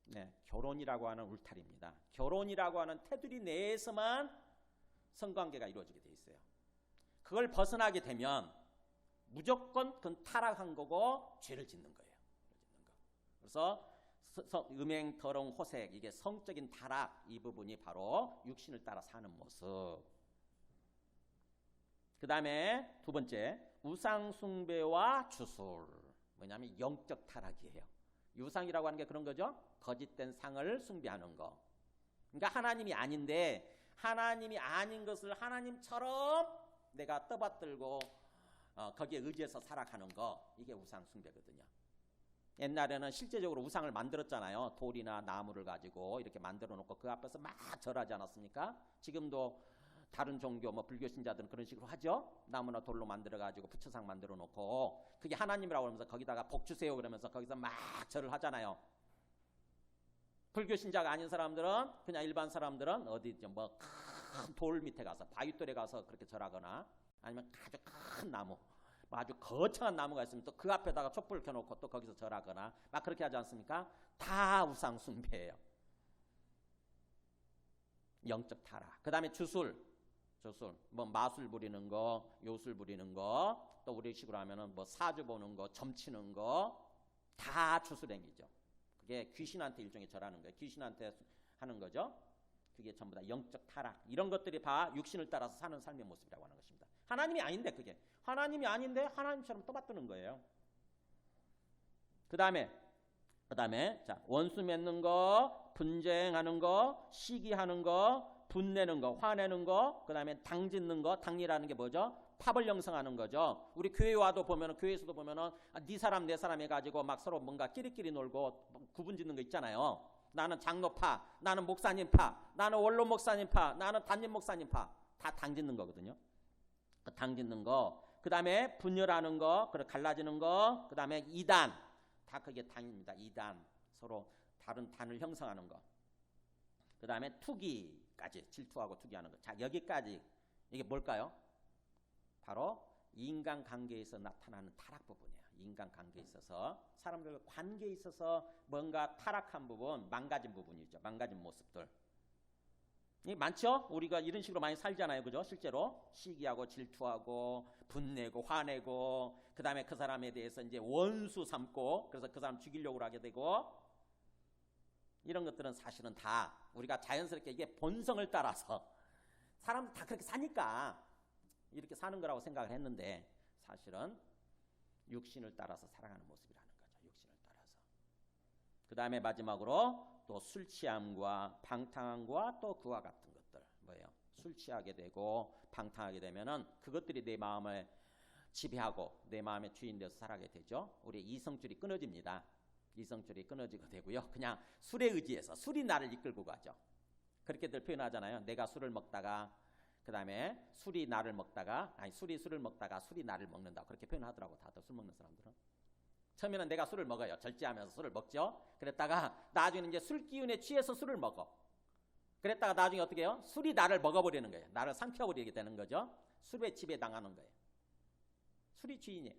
네, 결혼이라고 하는 울타리입니다. 결혼이라고 하는 테두리 내에서만 성관계가 이루어지게 돼 있어요. 그걸 벗어나게 되면 무조건 그건 타락한 거고 죄를 짓는 거예요. 그래서 음행, 더러운, 호색, 이게 성적인 타락, 이 부분이 바로 육신을 따라 사는 모습. 그 다음에 두 번째, 우상 숭배와 주술. 뭐냐면 영적 타락이에요. 우상이라고 하는 게 그런 거죠. 거짓된 상을 숭배하는 거. 그러니까 하나님이 아닌데 하나님이 아닌 것을 하나님처럼 내가 떠받들고 거기에 의지해서 살아가는 거. 이게 우상 숭배거든요. 옛날에는 실제적으로 우상을 만들었잖아요. 돌이나 나무를 가지고 이렇게 만들어 놓고 그 앞에서 막 절하지 않았습니까? 지금도 다른 종교, 뭐 불교 신자들은 그런 식으로 하죠. 나무나 돌로 만들어 가지고 부처상 만들어 놓고 그게 하나님이라고 하면서 거기다가 복 주세요 그러면서 거기서 막 절을 하잖아요. 불교 신자가 아닌 사람들은, 그냥 일반 사람들은 어디 뭐 큰 돌 밑에 가서, 바위돌에 가서 그렇게 절하거나, 아니면 아주 큰 나무, 아주 거창한 나무가 있으면 또 그 앞에다가 촛불을 켜놓고 또 거기서 절하거나 막 그렇게 하지 않습니까? 다 우상 숭배예요. 영적 타락. 그 다음에 주술, 뭐 마술 부리는 거, 요술 부리는 거, 또 우리 식으로 하면은 뭐 사주 보는 거, 점치는 거, 다 주술행위죠. 그게 귀신한테 일종의 절하는 거예요. 귀신한테 하는 거죠. 그게 전부 다 영적 타락. 이런 것들이 다 육신을 따라서 사는 삶의 모습이라고 하는 것입니다. 하나님이 아닌데, 그게 하나님이 아닌데 하나님처럼 떠받드는 거예요. 그 다음에 자, 원수 맺는 거, 분쟁하는 거, 시기하는 거, 분내는 거, 화내는 거, 그 다음에 당짓는 거. 당이라는 게 뭐죠? 팝을 형성하는 거죠. 우리 교회 와도 보면은, 교회에서도 보면은 네 사람 내 사람 해가지고 막 서로 뭔가 끼리끼리 놀고 구분 짓는 거 있잖아요. 나는 장로파, 나는 목사님파, 나는 원로 목사님파, 나는 담임 목사님파. 다 당짓는 거거든요. 당짓는 거. 그 다음에 분열하는 거, 그리고 갈라지는 거. 그 다음에 이단. 다 그게 당입니다. 이단. 서로 다른 단을 형성하는 거. 그 다음에 투기까지, 질투하고 투기하는 거. 자, 여기까지 이게 뭘까요? 바로 인간관계에서 나타나는 타락 부분이에요. 인간관계에 있어서, 사람들과 관계에 있어서 뭔가 타락한 부분, 망가진 부분이죠. 망가진 모습들. 이 많죠? 우리가 이런 식으로 많이 살잖아요. 그죠? 실제로 시기하고 질투하고 분내고 화내고, 그 다음에 그 사람에 대해서 이제 원수 삼고, 그래서 그 사람 죽이려고 하게 되고, 이런 것들은 사실은 다 우리가 자연스럽게 이게 본성을 따라서 사람들 다 그렇게 사니까 이렇게 사는 거라고 생각을 했는데, 사실은 육신을 따라서 살아가는 모습이라는 거죠. 육신을 따라서. 그 다음에 마지막으로 또 술 취함과 방탕함과 또 그와 같은 것들. 뭐예요? 술 취하게 되고 방탕하게 되면은 그것들이 내 마음을 지배하고 내 마음의 주인 되어서 살아가게 되죠. 우리 이성줄이 끊어집니다. 이성줄이 끊어지게 되고요. 그냥 술에 의지해서, 술이 나를 이끌고 가죠. 그렇게들 표현하잖아요. 내가 술을 먹다가, 그 다음에 술이 나를 먹다가, 아니 술이 술을 먹다가 술이 나를 먹는다. 그렇게 표현하더라고. 다들 술 먹는 사람들은. 처음에는 내가 술을 먹어요. 절제하면서 술을 먹죠. 그랬다가 나중에는 이제 술 기운에 취해서 술을 먹어. 그랬다가 나중에 어떻게 해요? 술이 나를 먹어버리는 거예요. 나를 삼켜버리게 되는 거죠. 술에 지배당하는 거예요. 술이 주인이에요.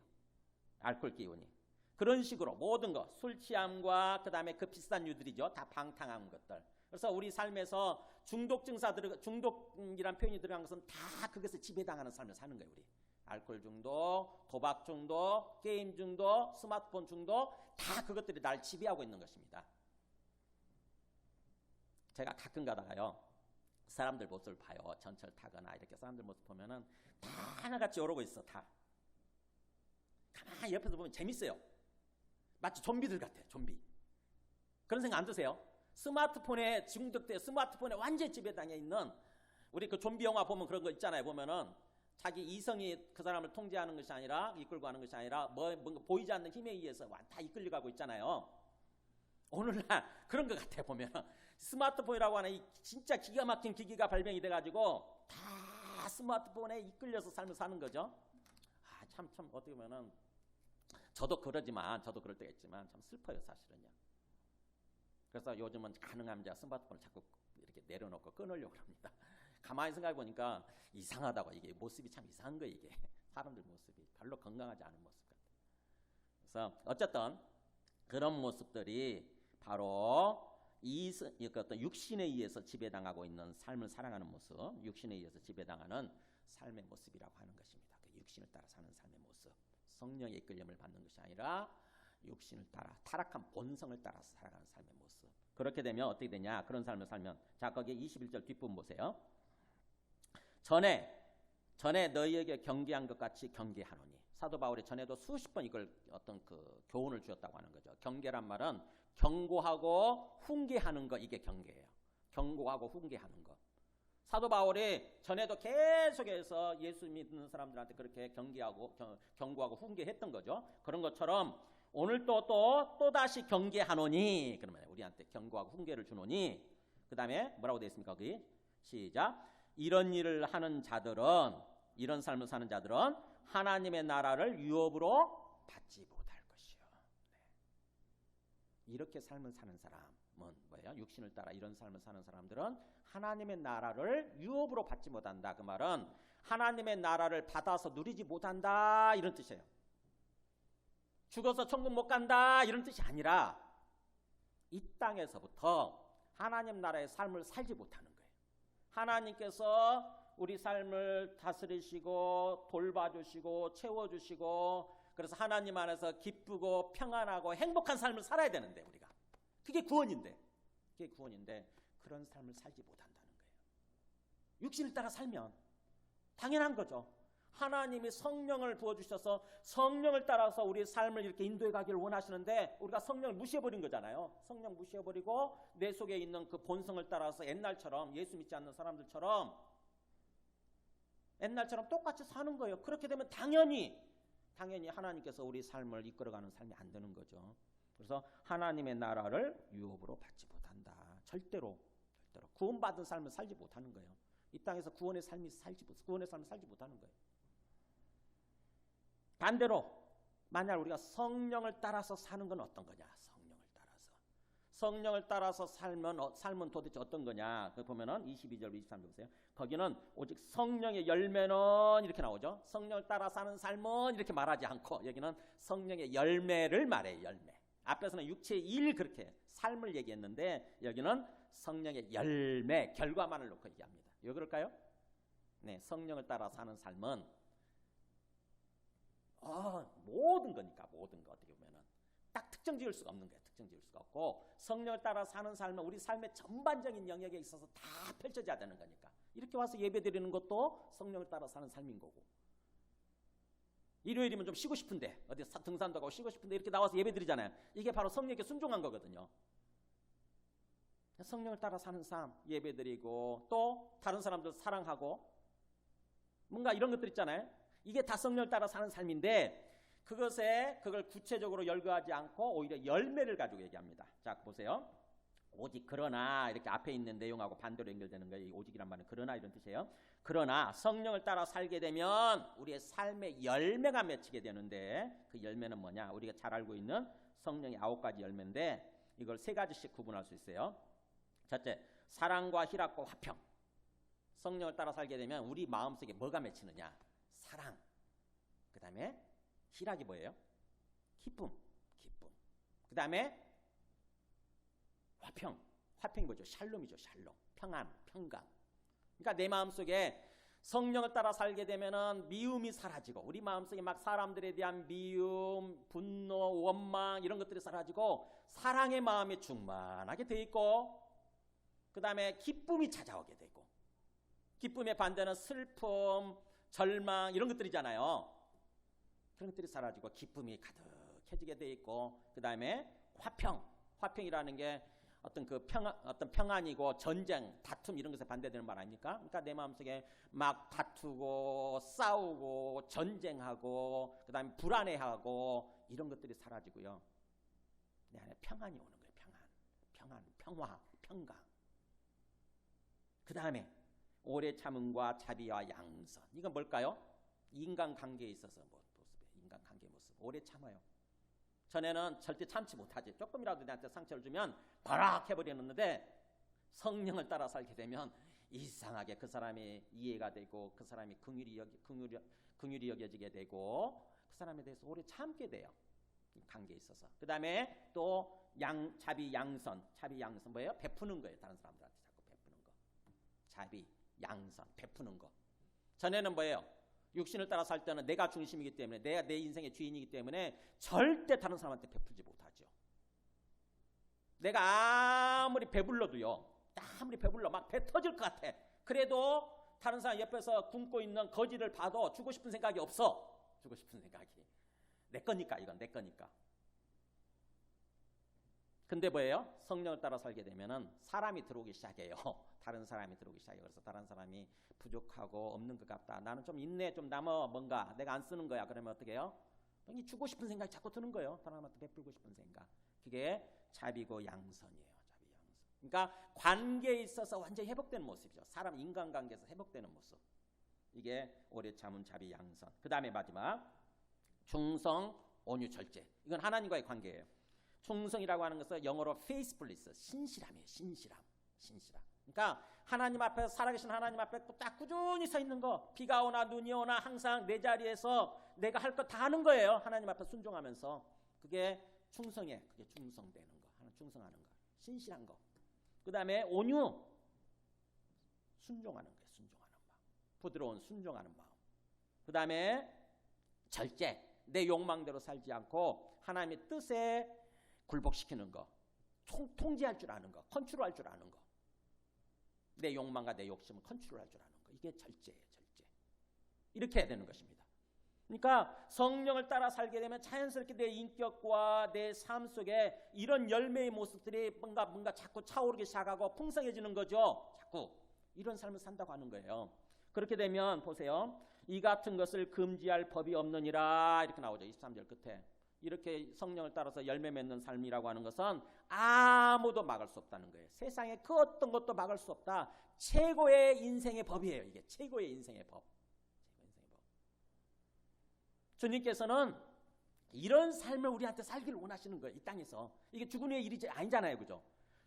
알코올 기운이. 그런 식으로 모든 거, 술 취함과 그 다음에 그 비슷한 유들이죠. 다 방탕한 것들. 그래서 우리 삶에서 중독 증사들, 중독이란 표현이 들어간 것은 다 그것에 지배당하는 삶을 사는 거예요. 우리 알코올 중독, 도박 중독, 게임 중독, 스마트폰 중독, 다 그것들이 날 지배하고 있는 것입니다. 제가 가끔 가다가요, 사람들 모습을 봐요. 전철 타거나 이렇게 사람들 모습 보면은 다 하나같이 오르고 있어. 다 가만히 옆에서 보면 재밌어요. 마치 좀비들 같아. 좀비. 그런 생각 안 드세요? 스마트폰에 중독돼, 스마트폰에 완전히 지배당해 있는, 우리 그 좀비 영화 보면 그런 거 있잖아요. 보면은 자기 이성이 그 사람을 통제하는 것이 아니라, 이끌고 가는 것이 아니라 뭔가 보이지 않는 힘에 의해서 다 이끌려가고 있잖아요. 오늘날 그런 것 같아. 보면 스마트폰이라고 하는 이 진짜 기가 막힌 기기가 발명이 돼가지고 다 스마트폰에 이끌려서 삶을 사는 거죠. 참 어떻게 보면은 저도 그럴 때가 있지만 참 슬퍼요, 사실은요. 그래서 요즘은 가능하면 제가 스마트폰을 자꾸 이렇게 내려놓고 끊으려고 합니다. 가만히 생각해 보니까 이상하다고, 이게 모습이 참 이상한 거예요. 이게 사람들 모습이 별로 건강하지 않은 모습 같아요. 그래서 어쨌든 그런 모습들이 바로 어떤 육신에 의해서 지배당하고 있는 삶을 살아가는 모습, 육신에 의해서 지배당하는 삶의 모습이라고 하는 것입니다. 그 육신을 따라 사는 삶의 모습, 성령의 이끌림을 받는 것이 아니라 육신을 따라 타락한 본성을 따라서 살아가는 삶의 모습. 그렇게 되면 어떻게 되냐? 그런 삶을 살면, 자, 거기에 21절 뒷부분 보세요. 전에 너희에게 경계한 것 같이 경계하노니. 사도 바울이 전에도 수십 번 이걸 어떤 그 교훈을 주었다고 하는 거죠. 경계란 말은 경고하고 훈계하는 거, 이게 경계예요. 경고하고 훈계하는 거. 사도 바울이 전에도 계속해서 예수 믿는 사람들한테 그렇게 경고하고 훈계했던 거죠. 그런 것처럼 오늘 또 다시 경계하노니, 그러면 우리한테 경고하고 훈계를 주노니, 그 다음에 뭐라고 되어 있습니까? 거기 시작. 이런 일을 하는 자들은, 이런 삶을 사는 자들은 하나님의 나라를 유업으로 받지 못할 것이요. 네. 이렇게 삶을 사는 사람은 뭐예요? 육신을 따라 이런 삶을 사는 사람들은 하나님의 나라를 유업으로 받지 못한다. 그 말은 하나님의 나라를 받아서 누리지 못한다, 이런 뜻이에요. 죽어서 천국 못 간다, 이런 뜻이 아니라 이 땅에서부터 하나님 나라의 삶을 살지 못하는 거예요. 하나님께서 우리 삶을 다스리시고 돌봐주시고 채워주시고, 그래서 하나님 안에서 기쁘고 평안하고 행복한 삶을 살아야 되는데, 우리가 그게 구원인데 그런 삶을 살지 못한다는 거예요. 육신을 따라 살면 당연한 거죠. 하나님이 성령을 부어주셔서 성령을 따라서 우리의 삶을 이렇게 인도해 가기를 원하시는데, 우리가 성령을 무시해버린 거잖아요. 성령 무시해버리고 내 속에 있는 그 본성을 따라서 옛날처럼, 예수 믿지 않는 사람들처럼 옛날처럼 똑같이 사는 거예요. 그렇게 되면 당연히 하나님께서 우리 삶을 이끌어가는 삶이 안 되는 거죠. 그래서 하나님의 나라를 유업으로 받지 못한다. 절대로 구원받은 삶을 살지 못하는 거예요. 이 땅에서 구원의 삶을 살지 못하는 거예요. 반대로 만약 우리가 성령을 따라서 사는 건 어떤 거냐? 성령을 따라서 삶은 도대체 어떤 거냐? 그 보면은 22절, 23절 보세요. 거기는 오직 성령의 열매는 이렇게 나오죠. 성령을 따라 사는 삶은 이렇게 말하지 않고, 여기는 성령의 열매를 말해요. 열매. 앞에서는 육체의 일, 그렇게 삶을 얘기했는데, 여기는 성령의 열매, 결과만을 놓고 얘기합니다. 왜 그럴까요? 네, 성령을 따라 사는 삶은 모든 거니까, 모든 거 어떻게 보면은 딱 특정 지을 수가 없는 거예요. 특정 지을 수가 없고, 성령을 따라 사는 삶은 우리 삶의 전반적인 영역에 있어서 다 펼쳐져야 되는 거니까. 이렇게 와서 예배 드리는 것도 성령을 따라 사는 삶인 거고, 일요일이면 좀 쉬고 싶은데, 어디 등산도 가고 쉬고 싶은데 이렇게 나와서 예배 드리잖아요. 이게 바로 성령께 순종한 거거든요. 성령을 따라 사는 삶, 예배 드리고 또 다른 사람들 사랑하고 뭔가 이런 것들 있잖아요. 이게 다 성령을 따라 사는 삶인데, 그걸 구체적으로 열거하지 않고 오히려 열매를 가지고 얘기합니다. 자, 보세요. 오직 그러나, 이렇게 앞에 있는 내용하고 반대로 연결되는 거예요. 오직이란 말은 그러나, 이런 뜻이에요. 그러나 성령을 따라 살게 되면 우리의 삶의 열매가 맺히게 되는데, 그 열매는 뭐냐? 우리가 잘 알고 있는 성령의 9가지 열매인데, 이걸 3가지씩 구분할 수 있어요. 첫째, 사랑과 희락과 화평. 성령을 따라 살게 되면 우리 마음속에 뭐가 맺히느냐? 사랑. 그 다음에 희락이 뭐예요? 기쁨. 그 다음에 화평이 뭐죠? 샬롬이죠. 샬롬. 평강. 그러니까 내 마음속에 성령을 따라 살게 되면은 미움이 사라지고, 우리 마음속에 막 사람들에 대한 미움, 분노, 원망 이런 것들이 사라지고 사랑의 마음이 충만하게 돼 있고, 그 다음에 기쁨이 찾아오게 되고, 기쁨의 반대는 슬픔, 절망 이런 것들이잖아요. 그런 것들이 사라지고 기쁨이 가득해지게 돼 있고, 그 다음에 화평이라는 게 어떤 평안이고 전쟁, 다툼 이런 것에 반대되는 말 아닙니까? 그러니까 내 마음속에 막 다투고 싸우고 전쟁하고 그 다음에 불안해하고 이런 것들이 사라지고요. 내 안에 평안이 오는 거예요. 평화, 평강. 그 다음에 오래 참음과 자비와 양선. 이건 뭘까요? 인간관계에 있어서 인간관계 모습. 오래 참아요. 전에는 절대 참지 못하지. 조금이라도 내한테 상처를 주면 바락 해버리는데, 성령을 따라 살게 되면 이상하게 그 사람이 이해가 되고, 그 사람이 긍휼히 여겨지게 되고, 그 사람에 대해서 오래 참게 돼요. 관계에 있어서. 그 다음에 또 자비 양선 뭐예요? 베푸는 거예요. 다른 사람들한테 자꾸 베푸는 거. 자비 양선 베푸는 거. 전에는 뭐예요? 육신을 따라 살 때는 내가 중심이기 때문에, 내가 내 인생의 주인이기 때문에 절대 다른 사람한테 베풀지 못하죠. 내가 아무리 배불러도요, 막 배 터질 것 같아. 그래도 다른 사람 옆에서 굶고 있는 거지를 봐도 주고 싶은 생각이 없어. 주고 싶은 생각이. 내 거니까, 이건 내 거니까. 근데 뭐예요? 성령을 따라 살게 되면은 사람이 들어오기 시작해요. 다른 사람이 들어오기 시작해요. 그래서 다른 사람이 부족하고 없는 것 같다. 나는 좀 있네, 좀 남아, 뭔가 내가 안 쓰는 거야. 그러면 어떻게 해요? 주고 싶은 생각이 자꾸 드는 거예요. 사람한테 베풀고 싶은 생각. 그게 자비고 양선이에요. 자비, 양선. 그러니까 관계에 있어서 완전히 회복되는 모습이죠. 사람 인간관계에서 회복되는 모습. 이게 오래 참은 자비, 양선. 그 다음에 마지막 충성, 온유, 절제. 이건 하나님과의 관계예요. 충성이라고 하는 것은 영어로 faithfulness, 신실함이에요. 신실함. 그러니까 하나님 앞에, 살아계신 하나님 앞에 딱 꾸준히 서 있는 거. 비가 오나 눈이 오나 항상 내 자리에서 내가 할 거 다 하는 거예요. 하나님 앞에 순종하면서. 그게 충성이에요. 그게 충성되는 거. 하나님 충성하는 거. 신실한 거. 그 다음에 온유, 순종하는 거예요. 순종하는 마음. 부드러운 순종하는 마음. 그 다음에 절제, 내 욕망대로 살지 않고 하나님의 뜻에 굴복시키는 거. 통제할 줄 아는 거. 컨트롤할 줄 아는 거. 내 욕망과 내 욕심을 컨트롤할 줄 아는 거. 이게 절제예요. 절제. 이렇게 해야 되는 것입니다. 그러니까 성령을 따라 살게 되면 자연스럽게 내 인격과 내 삶 속에 이런 열매의 모습들이 뭔가 자꾸 차오르기 시작하고 풍성해지는 거죠. 자꾸 이런 삶을 산다고 하는 거예요. 그렇게 되면 보세요. 이 같은 것을 금지할 법이 없느니라 이렇게 나오죠. 23절 끝에. 이렇게 성령을 따라서 열매 맺는 삶이라고 하는 것은 아무도 막을 수 없다는 거예요. 세상에 그 어떤 것도 막을 수 없다. 최고의 인생의 법이에요. 이게 최고의 인생의 법. 주님께서는 이런 삶을 우리한테 살기를 원하시는 거예요. 이 땅에서. 이게 죽은의 일이 아니잖아요. 그죠?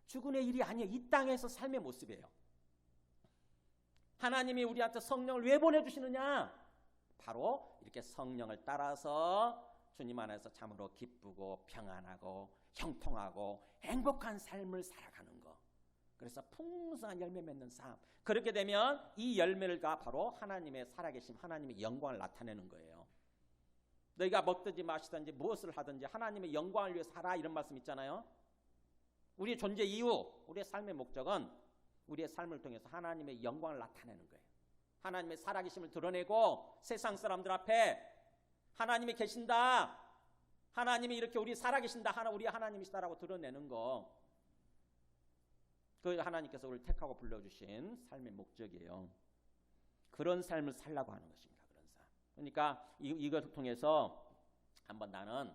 죽은의 일이 아니에요. 이 땅에서 삶의 모습이에요. 하나님이 우리한테 성령을 왜 보내주시느냐? 바로 이렇게 성령을 따라서 주님 안에서 참으로 기쁘고 평안하고 형통하고 행복한 삶을 살아가는 거. 그래서 풍성한 열매 맺는 삶. 그렇게 되면 이 열매가 바로 하나님의 살아계심, 하나님의 영광을 나타내는 거예요. 너희가 먹든지 마시든지 무엇을 하든지 하나님의 영광을 위해 살아, 이런 말씀 있잖아요. 우리의 존재 이유, 우리의 삶의 목적은 우리의 삶을 통해서 하나님의 영광을 나타내는 거예요. 하나님의 살아계심을 드러내고 세상 사람들 앞에 하나님이 계신다, 하나님이 이렇게 우리 살아계신다, 우리 하나님이시다라고 드러내는 거. 그 하나님께서 우리를 택하고 불러주신 삶의 목적이에요. 그런 삶을 살라고 하는 것입니다. 그런 삶. 그러니까 이것을 통해서 한번 나는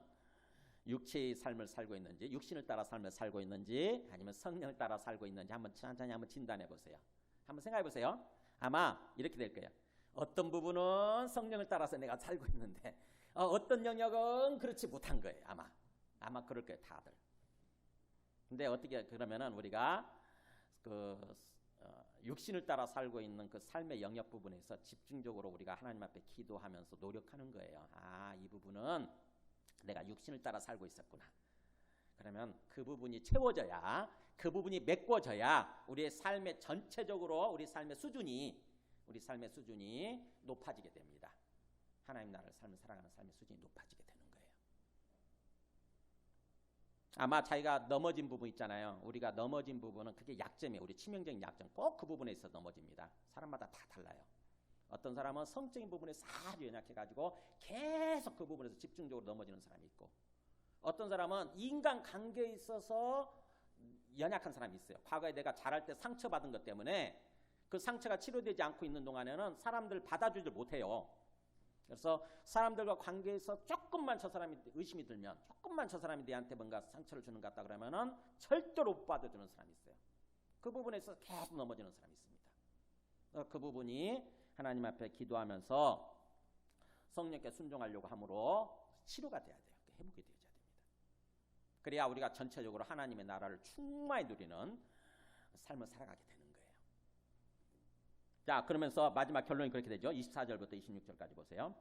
육체의 삶을 살고 있는지, 육신을 따라 삶을 살고 있는지, 아니면 성령을 따라 살고 있는지 한번 천천히 한번 진단해 보세요. 한번 생각해 보세요. 아마 이렇게 될 거예요. 어떤 부분은 성령을 따라서 내가 살고 있는데 어떤 영역은 그렇지 못한 거예요. 아마 그럴 거예요. 다들. 근데 어떻게 그러면은 우리가 육신을 따라 살고 있는 그 삶의 영역 부분에서 집중적으로 우리가 하나님 앞에 기도하면서 노력하는 거예요. 이 부분은 내가 육신을 따라 살고 있었구나. 그러면 그 부분이 채워져야, 그 부분이 메꿔져야 우리의 삶의 전체적으로 우리 삶의 수준이 높아지게 됩니다. 하나님 나라를 삶을 살아가는 삶의 수준이 높아지게 되는 거예요. 아마 자기가 넘어진 부분 있잖아요. 우리가 넘어진 부분은 그게 약점이에요. 우리 치명적인 약점. 꼭 그 부분에 있어 넘어집니다. 사람마다 다 달라요. 어떤 사람은 성적인 부분에서 아주 연약해가지고 계속 그 부분에서 집중적으로 넘어지는 사람이 있고, 어떤 사람은 인간 관계에 있어서 연약한 사람이 있어요. 과거에 내가 잘할 때 상처받은 것 때문에 그 상처가 치료되지 않고 있는 동안에는 사람들 받아주질 못해요. 그래서 사람들과 관계에서 조금만 저 사람이 의심이 들면, 조금만 저 사람이 내한테 뭔가 상처를 주는 것 같다 그러면은 절대로 못 받아주는 사람이 있어요. 그 부분에서 계속 넘어지는 사람이 있습니다. 그 부분이 하나님 앞에 기도하면서 성령께 순종하려고 함으로 치료가 돼야 돼요. 회복이 되어야 됩니다. 그래야 우리가 전체적으로 하나님의 나라를 충만히 누리는 삶을 살아가게 되는 거예요. 자, 그러면서 마지막 결론이 그렇게 되죠. 24절부터 26절까지 보세요.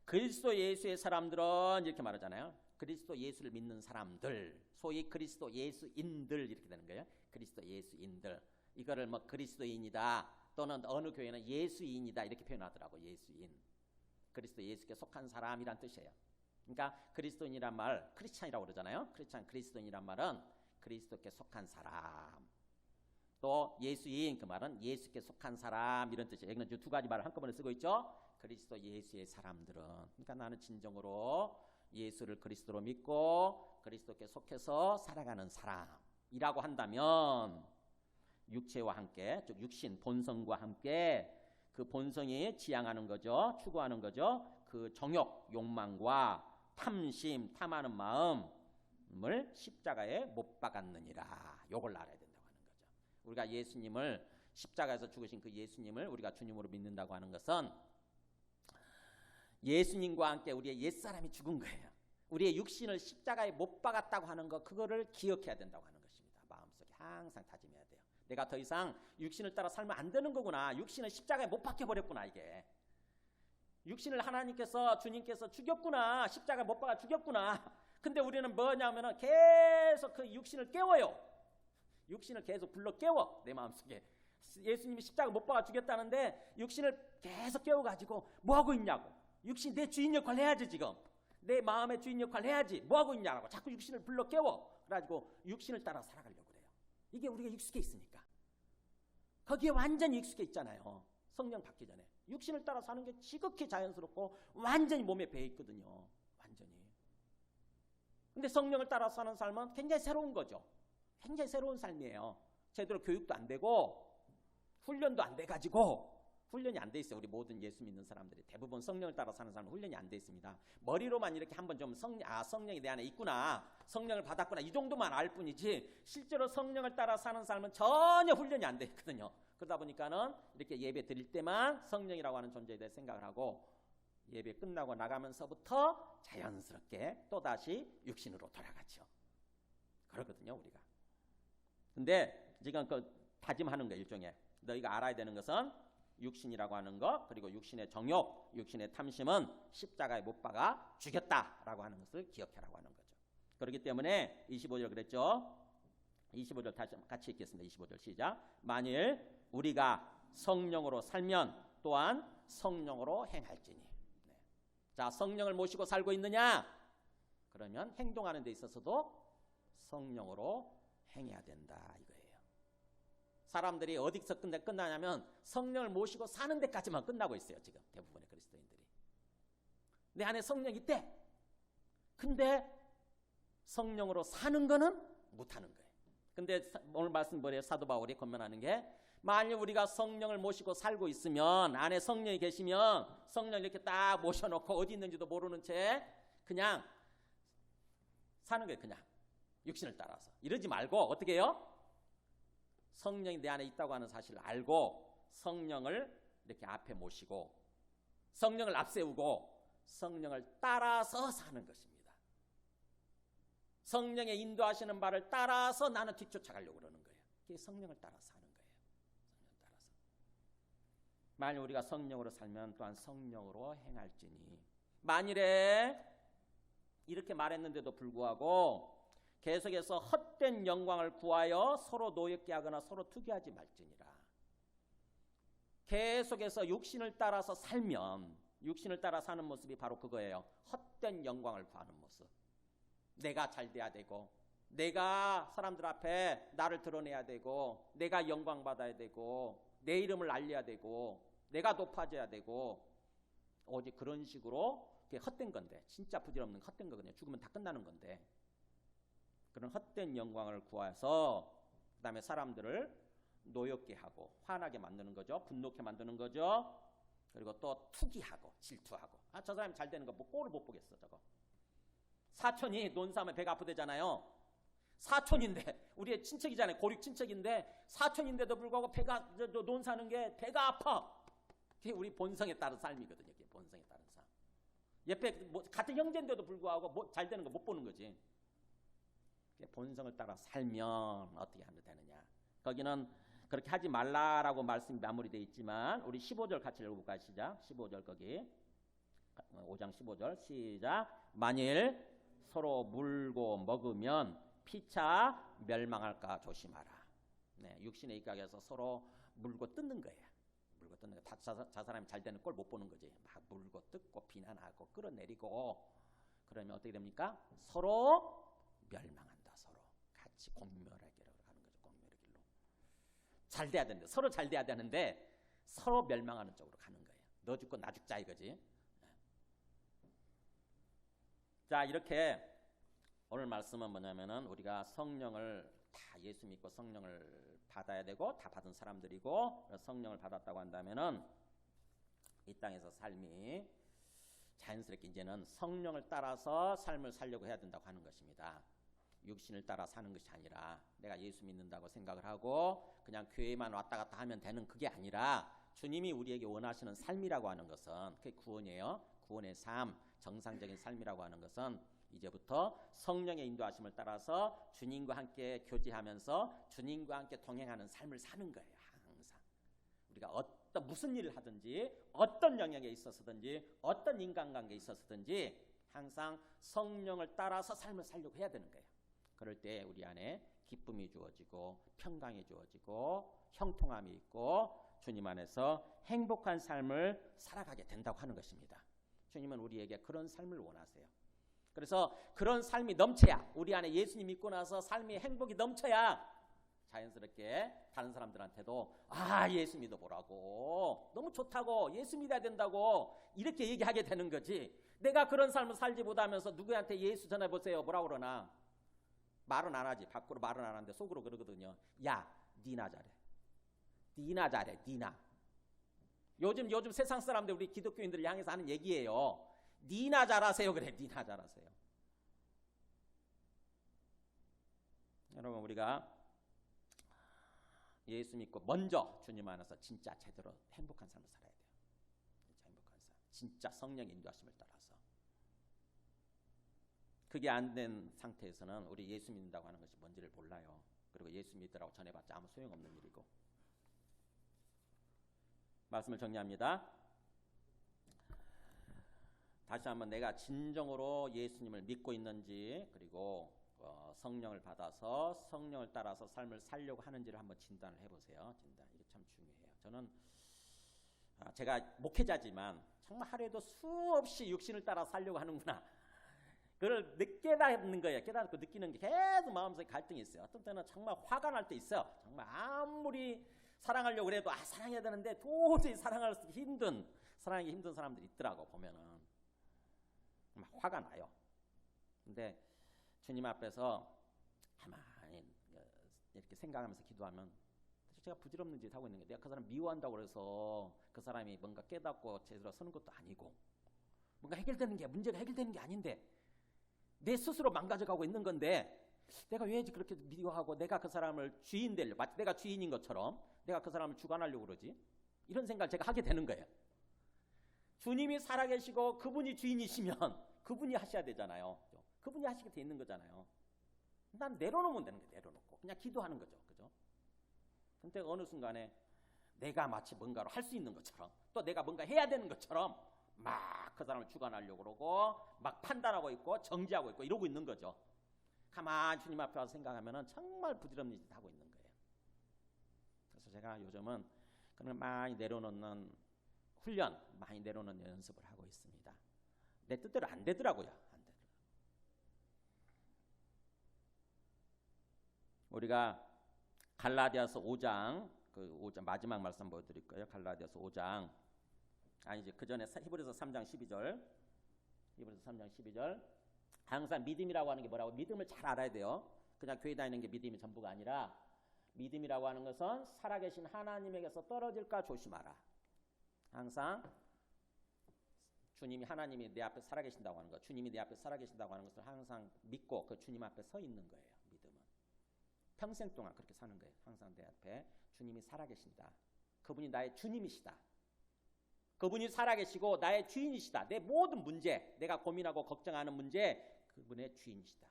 그리스도 예수의 사람들은 이렇게 말하잖아요. 그리스도 예수를 믿는 사람들, 소위 그리스도 예수인들 이렇게 되는 거예요. 그리스도 예수인들. 이거를 뭐 그리스도인이다 또는 어느 교회는 예수인이다 이렇게 표현하더라고. 예수인. 그리스도 예수께 속한 사람이란 뜻이에요. 그러니까 그리스도인이란 말, 크리스찬이라고 그러잖아요. 그리스도인이란 말은 그리스도께 속한 사람. 또 예수인 그 말은 예수께 속한 사람 이런 뜻이에요. 여기는 두 가지 말을 한꺼번에 쓰고 있죠. 그리스도 예수의 사람들은, 그러니까 나는 진정으로 예수를 그리스도로 믿고 그리스도께 속해서 살아가는 사람이라고 한다면, 육체와 함께, 즉 육신 본성과 함께 그 본성이 지향하는 거죠. 추구하는 거죠. 그 정욕, 욕망과 탐심, 탐하는 마음을 십자가에 못 박았느니라. 요걸 알아야 된다고 하는 거죠. 우리가 예수님을, 십자가에서 죽으신 그 예수님을 우리가 주님으로 믿는다고 하는 것은 예수님과 함께 우리의 옛사람이 죽은 거예요. 우리의 육신을 십자가에 못 박았다고 하는 거, 그거를 기억해야 된다고 하는 것입니다. 마음속에 항상 다짐해야 돼요. 내가 더 이상 육신을 따라 살면 안 되는 거구나. 육신은 십자가에 못 박혀버렸구나. 이게 육신을 하나님께서, 주님께서 죽였구나. 십자가에 못 박아 죽였구나. 근데 우리는 뭐냐면은 계속 그 육신을 깨워요. 육신을 계속 불러 깨워. 내 마음속에 예수님이 십자가 못 박아 죽였다는데 육신을 계속 깨워가지고 뭐하고 있냐고. 육신 내 주인 역할 해야지. 지금 내 마음의 주인 역할 해야지. 뭐하고 있냐고 자꾸 육신을 불러 깨워. 그래가지고 육신을 따라 살아가려고 그래요. 이게 우리가 익숙해 있으니까. 거기에 완전히 익숙해 있잖아요. 성령 받기 전에 육신을 따라 사는 게 지극히 자연스럽고 완전히 몸에 배어 있거든요. 완전히. 근데 성령을 따라 사는 삶은 굉장히 새로운 거죠. 굉장히 새로운 삶이에요. 제대로 교육도 안 되고 훈련도 안 돼가지고, 훈련이 안 돼 있어요. 우리 모든 예수 믿는 사람들이 대부분 성령을 따라 사는 사람은 훈련이 안 돼 있습니다. 머리로만 이렇게 한번 좀 성령이 내 안에 있구나, 성령을 받았구나, 이 정도만 알 뿐이지 실제로 성령을 따라 사는 삶은 전혀 훈련이 안 돼 있거든요. 그러다 보니까는 이렇게 예배 드릴 때만 성령이라고 하는 존재에 대해 생각을 하고, 예배 끝나고 나가면서부터 자연스럽게 또다시 육신으로 돌아가죠. 그러거든요, 우리가. 근데 지금 그 다짐하는 거, 일종의 너희가 알아야 되는 것은 육신이라고 하는 것, 그리고 육신의 정욕, 육신의 탐심은 십자가에 못 박아 죽였다라고 하는 것을 기억하라고 하는 거죠. 그렇기 때문에 25절 그랬죠. 25절 다시 같이 읽겠습니다. 25절 시작. 만일 우리가 성령으로 살면 또한 성령으로 행할지니. 네. 자, 성령을 모시고 살고 있느냐? 그러면 행동하는 데 있어서도 성령으로 행해야 된다 이거예요. 사람들이 어디서 끝나냐면 성령을 모시고 사는 데까지만 끝나고 있어요. 지금 대부분의 그리스도인들이. 내 안에 성령이 있대. 근데 성령으로 사는 거는 못하는 거예요. 근데 오늘 말씀 뭐래요? 사도 바울이 권면하는 게, 만일 우리가 성령을 모시고 살고 있으면, 안에 성령이 계시면 성령 이렇게 딱 모셔놓고 어디 있는지도 모르는 채 그냥 사는 거예요. 그냥 육신을 따라서. 이러지 말고 어떻게 해요? 성령이 내 안에 있다고 하는 사실을 알고 성령을 이렇게 앞에 모시고 성령을 앞세우고 성령을 따라서 사는 것입니다. 성령의 인도하시는 바를 따라서 나는 뒤쫓아가려고 그러는 거예요. 그게 성령을 따라 사는 거예요. 성령을 따라서. 만일 우리가 성령으로 살면 또한 성령으로 행할지니. 만일에 이렇게 말했는데도 불구하고 계속해서 헛된 영광을 구하여 서로 노엽게 하거나 서로 투기하지 말지니라. 계속해서 육신을 따라서 살면, 육신을 따라 사는 모습이 바로 그거예요. 헛된 영광을 구하는 모습. 내가 잘 돼야 되고, 내가 사람들 앞에 나를 드러내야 되고, 내가 영광받아야 되고, 내 이름을 알려야 되고, 내가 높아져야 되고, 오직 그런 식으로 그게 헛된 건데, 진짜 부질없는 헛된 거거든요. 죽으면 다 끝나는 건데, 그런 헛된 영광을 구해서 그 다음에 사람들을 노엽게 하고 화나게 만드는 거죠. 분노케 만드는 거죠. 그리고 또 투기하고 질투하고, 저 사람이 잘 되는 거 뭐 꼴을 못 보겠어. 저거 사촌이 논사하면 배가 아프대잖아요. 사촌인데, 우리의 친척이잖아요. 고륙 친척인데 사촌인데도 불구하고 배가 논사하는 게 배가 아파. 그게 우리 본성에 따른 삶이거든요. 그게 본성에 따른 삶. 옆에 같은 형제인데도 불구하고 잘 되는 거 못 보는 거지. 본성을 따라 살면 어떻게 하면 되느냐. 거기는 그렇게 하지 말라라고 말씀이 마무리되어 있지만, 우리 15절 같이 읽어볼까요? 시작. 15절 거기 5장 15절 시작. 만일 서로 물고 먹으면 피차 멸망할까 조심하라. 네, 육신의 입각에서 서로 물고 뜯는 거예요. 물고 뜯는 거. 저 사람이 잘 되는 꼴 못 보는 거지. 막 물고 뜯고 비난하고 끌어내리고 그러면 어떻게 됩니까? 서로 멸망한다. 서로 같이 공멸하게 가는 거죠. 공멸의 길로. 잘 돼야 되는데, 서로 잘 돼야 되는데 서로 멸망하는 쪽으로 가는 거예요. 너 죽고 나 죽자 이거지. 자, 이렇게 오늘 말씀은 뭐냐면은, 우리가 성령을 다 예수 믿고 성령을 받아야 되고, 다 받은 사람들이고, 성령을 받았다고 한다면은 이 땅에서 삶이 자연스럽게 이제는 성령을 따라서 삶을 살려고 해야 된다고 하는 것입니다. 육신을 따라 사는 것이 아니라, 내가 예수 믿는다고 생각을 하고 그냥 교회만 왔다 갔다 하면 되는 그게 아니라, 주님이 우리에게 원하시는 삶이라고 하는 것은 그게 구원이에요. 구원의 삶, 정상적인 삶이라고 하는 것은 이제부터 성령의 인도하심을 따라서 주님과 함께 교제하면서 주님과 함께 동행하는 삶을 사는 거예요. 항상 우리가 무슨 일을 하든지, 어떤 영역에 있어서든지, 어떤 인간관계에 있어서든지 항상 성령을 따라서 삶을 살려고 해야 되는 거예요. 그럴 때 우리 안에 기쁨이 주어지고 평강이 주어지고 형통함이 있고 주님 안에서 행복한 삶을 살아가게 된다고 하는 것입니다. 주님은 우리에게 그런 삶을 원하세요. 그래서 그런 삶이 넘쳐야, 우리 안에 예수님 믿고 나서 삶이 행복이 넘쳐야 자연스럽게 다른 사람들한테도 예수 믿어보라고, 너무 좋다고, 예수 믿어야 된다고 이렇게 얘기하게 되는 거지. 내가 그런 삶을 살지 못하면서 누구한테 예수 전해보세요 뭐라고 그러나 말은 안 하지. 밖으로 말은 안 하는데 속으로 그러거든요. 야, 니나 잘해. 니나 잘해. 니나. 요즘 세상 사람들, 우리 기독교인들을 향해서 하는 얘기예요. 니나 잘하세요. 그래. 니나 잘하세요. 여러분, 우리가 예수 믿고 먼저 주님 안에서 진짜 제대로 행복한 삶을 살아야 돼요. 진짜 행복한 삶. 진짜 성령의 인도하심을 따라서. 그게 안 된 상태에서는 우리 예수 믿는다고 하는 것이 뭔지를 몰라요. 그리고 예수 믿으라고 전해봤자 아무 소용없는 일이고. 말씀을 정리합니다. 다시 한번 내가 진정으로 예수님을 믿고 있는지, 그리고 성령을 받아서 성령을 따라서 삶을 살려고 하는지를 한번 진단을 해보세요. 진단, 이게 참 중요해요. 저는 제가 목회자지만 정말 하루에도 수없이 육신을 따라 살려고 하는구나, 그걸 깨닫는 거예요. 깨닫고 느끼는 게 계속 마음속에 갈등이 있어요. 어떤 때는 정말 화가 날 때 있어요. 정말 아무리 사랑하려고 해도 사랑해야 되는데 도저히 사랑하기 힘든 사람들이 있더라고. 보면은 막 화가 나요. 근데 주님 앞에서 가만히 이렇게 생각하면서 기도하면, 제가 부질없는 짓 하고 있는 게, 내가 그 사람 미워한다고 해서 그 사람이 뭔가 깨닫고 제대로 서는 것도 아니고, 뭔가 해결되는 게, 문제가 해결되는 게 아닌데 내 스스로 망가져가고 있는 건데, 내가 왜 그렇게 미워하고 내가 그 사람을 주인 되려고, 마치 내가 주인인 것처럼 내가 그 사람을 주관하려고 그러지? 이런 생각을 제가 하게 되는 거예요. 주님이 살아계시고 그분이 주인이시면 그분이 하셔야 되잖아요. 그분이 하시게 돼 있는 거잖아요. 난 내려놓으면 되는 거예요. 내려놓고 그냥 기도하는 거죠. 그죠? 근데 어느 순간에 내가 마치 뭔가를 할 수 있는 것처럼, 또 내가 뭔가 해야 되는 것처럼 막 그 사람을 주관하려고 그러고 막 판단하고 있고 정지하고 있고 이러고 있는 거죠. 가만히 주님 앞에 와서 생각하면 정말 부질없는 짓 하고 있는 거예요. 그래서 제가 요즘은 그런 많이 내려놓는 훈련, 많이 내려놓는 연습을 하고 있습니다. 내 뜻대로 안 되더라고요. 안 되더라고요. 우리가 갈라디아서 5장 그 5장 마지막 말씀 보여드릴 거예요. 갈라디아서 5장 아니지 그 전에 히브리서 3장 12절 히브리서 3장 12절 항상 믿음이라고 하는 게 뭐라고 믿음을 잘 알아야 돼요. 그냥 교회 다니는 게 믿음이 전부가 아니라 믿음이라고 하는 것은 살아계신 하나님에게서 떨어질까 조심하라. 항상 주님이 하나님이 내 앞에 살아계신다고 하는 것 주님이 내 앞에 살아계신다고 하는 것을 항상 믿고 그 주님 앞에 서 있는 거예요. 믿음은 평생 동안 그렇게 사는 거예요. 항상 내 앞에 주님이 살아계신다. 그분이 나의 주님이시다. 그분이 살아계시고 나의 주인이시다. 내 모든 문제 내가 고민하고 걱정하는 문제 그분의 주인이시다.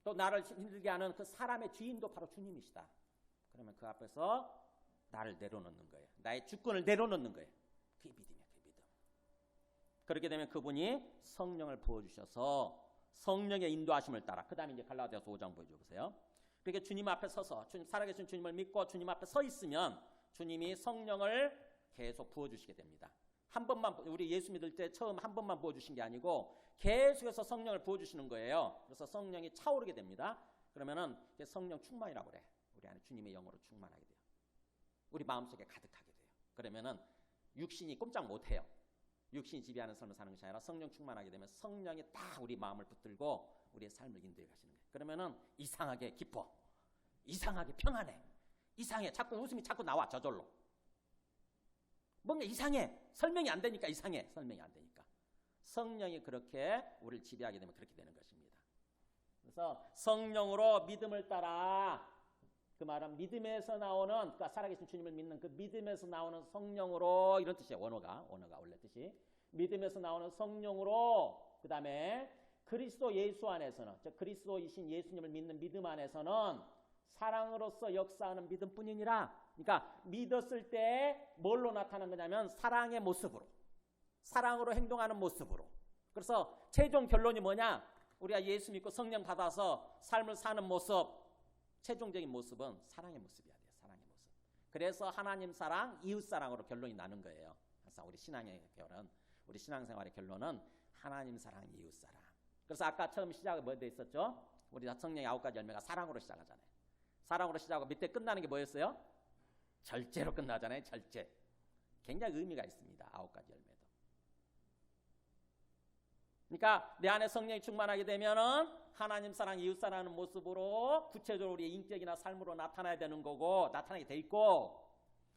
또 나를 힘들게 하는 그 사람의 주인도 바로 주님이시다. 그러면 그 앞에서 나를 내려놓는 거예요. 나의 주권을 내려놓는 거예요. 그게 믿음이야. 그게 믿음. 그렇게 되면 그분이 성령을 부어주셔서 성령의 인도하심을 따라 그 다음에 이제 갈라디아서 5장 보여주세요. 그렇게 주님 앞에 서서 살아계신 주님을 믿고 주님 앞에 서 있으면 주님이 성령을 계속 부어주시게 됩니다. 한 번만 우리 예수 믿을 때 처음 한 번만 부어주신 게 아니고 계속해서 성령을 부어주시는 거예요. 그래서 성령이 차오르게 됩니다. 그러면은 성령 충만이라고 그래. 우리 안에 주님의 영으로 충만하게 돼요. 우리 마음속에 가득하게 돼요. 그러면은 육신이 꼼짝 못해요. 육신이 지배하는 삶을 사는 것이 아니라 성령 충만하게 되면 성령이 딱 우리 마음을 붙들고 우리의 삶을 인도해 가시는 거예요. 그러면은 이상하게 기뻐. 이상하게 평안해. 이상해. 자꾸 웃음이 자꾸 나와 저절로. 뭔가 이상해. 설명이 안 되니까 이상해. 설명이 안 되니까. 성령이 그렇게 우리를 지배하게 되면 그렇게 되는 것입니다. 그래서 성령으로 믿음을 따라 그 말은 믿음에서 나오는 그러니까 살아계신 주님을 믿는 그 믿음에서 나오는 성령으로 이런 뜻이에요. 원어가 원래 뜻이 믿음에서 나오는 성령으로 그 다음에 그리스도 예수 안에서는 즉 그리스도이신 예수님을 믿는 믿음 안에서는 사랑으로서 역사하는 믿음뿐이니라. 그러니까 믿었을 때 뭘로 나타난 거냐면 사랑의 모습으로 사랑으로 행동하는 모습으로. 그래서 최종 결론이 뭐냐? 우리가 예수 믿고 성령 받아서 삶을 사는 모습 최종적인 모습은 사랑의 모습이어야 돼요. 사랑의 모습. 그래서 하나님 사랑, 이웃 사랑으로 결론이 나는 거예요. 그래서 우리 신앙의 결론, 우리 신앙생활의 결론은 하나님 사랑, 이웃 사랑. 그래서 아까 처음 시작에 뭐 돼 있었죠? 우리 성령의 9가지 열매가 사랑으로 시작하잖아요. 사랑으로 시작하고 밑에 끝나는 게 뭐였어요? 절제로 끝나잖아요. 절제. 굉장히 의미가 있습니다. 9가지 열매도. 그러니까 내 안에 성령이 충만하게 되면은 하나님 사랑, 이웃 사랑하는 모습으로 구체적으로 우리의 인격이나 삶으로 나타나야 되는 거고 나타나게 돼 있고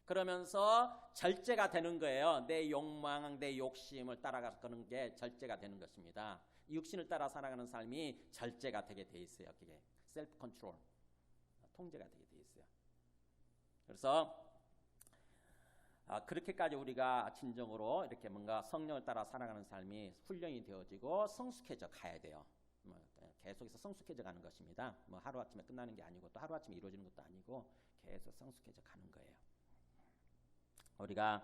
그러면서 절제가 되는 거예요. 내 욕망, 내 욕심을 따라가는 게 절제가 되는 것입니다. 육신을 따라 살아가는 삶이 절제가 되게 돼 있어요. 그게 셀프 컨트롤, 통제가 되게 돼 있어요. 그래서 그렇게까지 우리가 진정으로 이렇게 뭔가 성령을 따라 살아가는 삶이 훈련이 되어지고 성숙해져 가야 돼요. 계속해서 성숙해져 가는 것입니다. 뭐 하루아침에 끝나는 게 아니고 또 하루아침에 이루어지는 것도 아니고 계속 성숙해져 가는 거예요. 우리가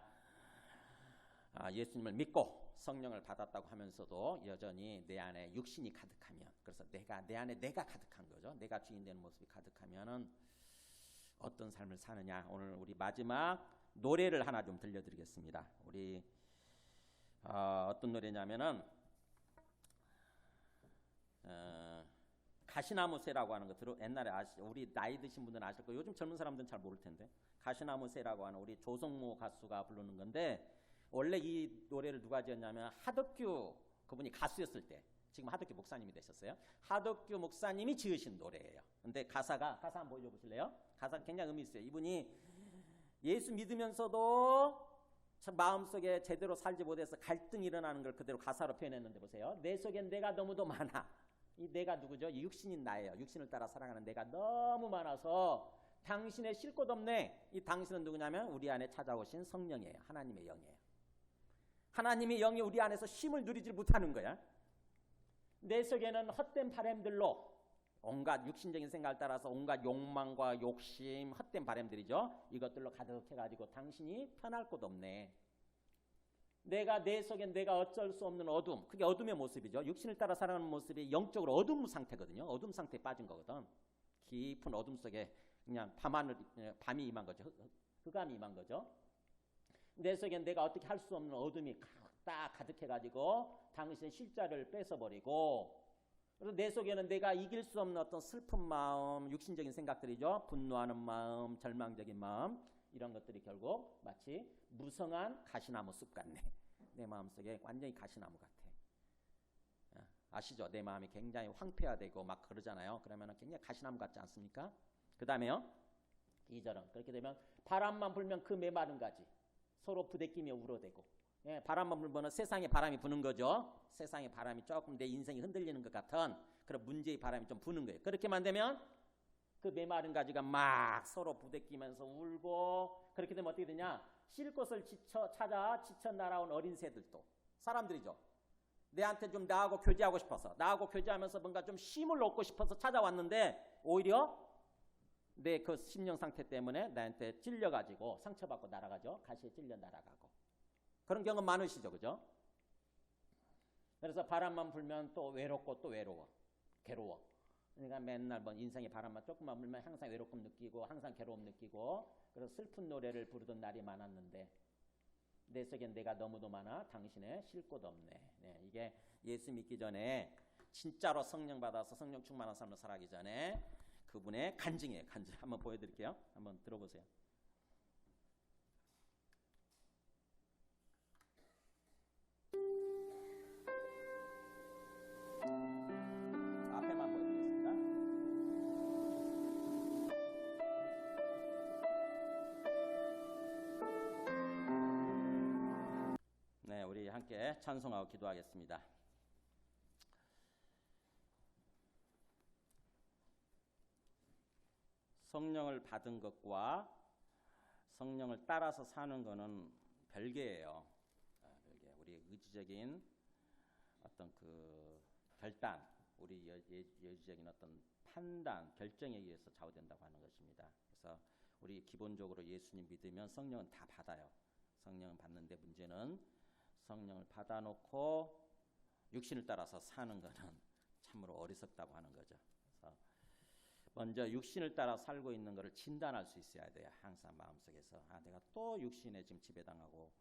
예수님을 믿고 성령을 받았다고 하면서도 여전히 내 안에 육신이 가득하면 그래서 내 안에 내가 가득한 거죠. 내가 주인 되는 모습이 가득하면은 어떤 삶을 사느냐. 오늘 우리 마지막 노래를 하나 좀 들려드리겠습니다. 우리 어떤 노래냐면은 가시나무새라고 하는 거 옛날에 우리 나이 드신 분들은 아실 거예요. 요즘 젊은 사람들은 잘 모를 텐데 가시나무새라고 하는 우리 조성모 가수가 부르는 건데 원래 이 노래를 누가 지었냐면 하덕규 그분이 가수였을 때 지금 하덕규 목사님이 되셨어요. 하덕규 목사님이 지으신 노래예요. 근데 가사 한번 보여줘 보실래요? 가사 굉장히 의미 있어요. 이분이 예수 믿으면서도 참 마음속에 제대로 살지 못해서 갈등이 일어나는 걸 그대로 가사로 표현했는데 보세요. 내 속엔 내가 너무도 많아. 이 내가 누구죠? 이 육신인 나예요. 육신을 따라 살아가는 내가 너무 많아서 당신의 쉴 곳 없네. 이 당신은 누구냐면 우리 안에 찾아오신 성령이에요. 하나님의 영이에요. 하나님의 영이 우리 안에서 쉼을 누리지 못하는 거야. 내 속에는 헛된 바람들로 온갖 육신적인 생각을 따라서 온갖 욕망과 욕심, 헛된 바람들이죠. 이것들로 가득해가지고 당신이 편할 곳 없네. 내 속엔 내가 어쩔 수 없는 어둠. 그게 어둠의 모습이죠. 육신을 따라 살아가는 모습이 영적으로 어둠 상태거든요. 어둠 상태에 빠진 거거든. 깊은 어둠 속에 그냥 밤이 임한 거죠. 흑암이 임한 거죠. 내 속엔 내가 어떻게 할 수 없는 어둠이 딱 가득해가지고 당신의 실자를 뺏어버리고 그래서 내 속에는 내가 이길 수 없는 어떤 슬픈 마음, 육신적인 생각들이죠. 분노하는 마음, 절망적인 마음, 이런 것들이 결국 마치 무성한 가시나무 숲 같네. 내 마음속에 완전히 가시나무 같아. 아시죠? 내 마음이 굉장히 황폐화되고 막 그러잖아요. 그러면 굉장히 가시나무 같지 않습니까? 그 다음에요. 2절은 그렇게 되면 바람만 불면 그 메마른 가지 서로 부대끼며 울어대고, 예, 바람만 불면 세상에 바람이 부는 거죠. 세상에 바람이 조금 내 인생이 흔들리는 것 같은 그런 문제의 바람이 좀 부는 거예요. 그렇게만 되면 그 메마른 가지가 막 서로 부대끼면서 울고, 그렇게 되면 어떻게 되냐? 쉴 곳을 찾아 지쳐 날아온 어린 새들도, 사람들이죠. 내한테 좀 나하고 교제하고 싶어서, 나하고 교제하면서 뭔가 좀 쉼을 얻고 싶어서 찾아왔는데 오히려 내 그 심령 상태 때문에 나한테 찔려가지고 상처받고 날아가죠. 가시에 찔려 날아가고. 그런 경우 많으시죠. 그죠? 그래서 바람만 불면 또 외롭고 또 외로워. 괴로워. 그러니까 맨날 뭐 인생의 바람만 조금만 불면 항상 외롭움 느끼고 항상 괴로움 느끼고, 그래서 슬픈 노래를 부르던 날이 많았는데 내 속엔 내가 너무도 많아 당신의 쉴 곳 없네. 네, 이게 예수 믿기 전에 진짜로 성령 받아서 성령 충만한 삶을 살아가기 전에 그분의 간증이에요. 간증 한번 보여드릴게요. 한번 들어보세요. 앞에만 보여드리겠습니다. 네, 우리 함께 찬송하고 기도하겠습니다. 성령을 받은 것과 성령을 따라서 사는 것은 별개예요. 별개. 우리의 의지적인 어떤 그 결단, 우리 여지적인 어떤 판단, 결정에 의해서 좌우된다고 하는 것입니다. 그래서 우리 기본적으로 예수님 믿으면 성령은 다 받아요. 성령은 받는데 문제는 성령을 받아놓고 육신을 따라서 사는 것은 참으로 어리석다고 하는 거죠. 그래서 먼저 육신을 따라 살고 있는 것을 진단할 수 있어야 돼요. 항상 마음속에서 내가 또 육신에 지금 지배당하고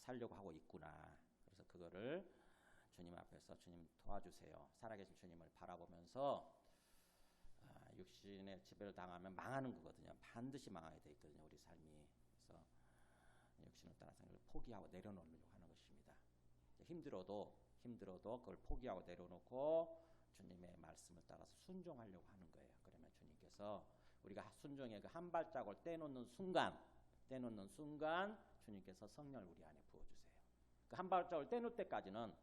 살려고 하고 있구나. 그래서 그거를 주님 앞에서 주님 도와주세요. 살아계신 주님을 바라보면서 육신의 지배를 당하면 망하는 거거든요. 반드시 망하게 돼 있거든요. 우리 삶이. 그래서 육신을 따라 사는 걸 포기하고 내려놓으려고 하는 것입니다. 힘들어도 그걸 포기하고 내려놓고 주님의 말씀을 따라서 순종하려고 하는 거예요. 그러면 주님께서 우리가 순종의 그 한 발자국을 떼놓는 순간 주님께서 성령을 우리 안에 부어주세요. 그 한 발자국을 떼놓을 때까지는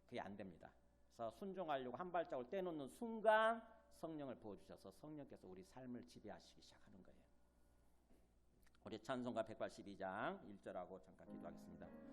그게 안 됩니다. 그래서 순종하려고 한 발자국을 떼놓는 순간 성령을 부어주셔서 성령께서 우리 삶을 지배하시기 시작하는 거예요. 우리 찬송가 182장 1절하고 잠깐 기도하겠습니다.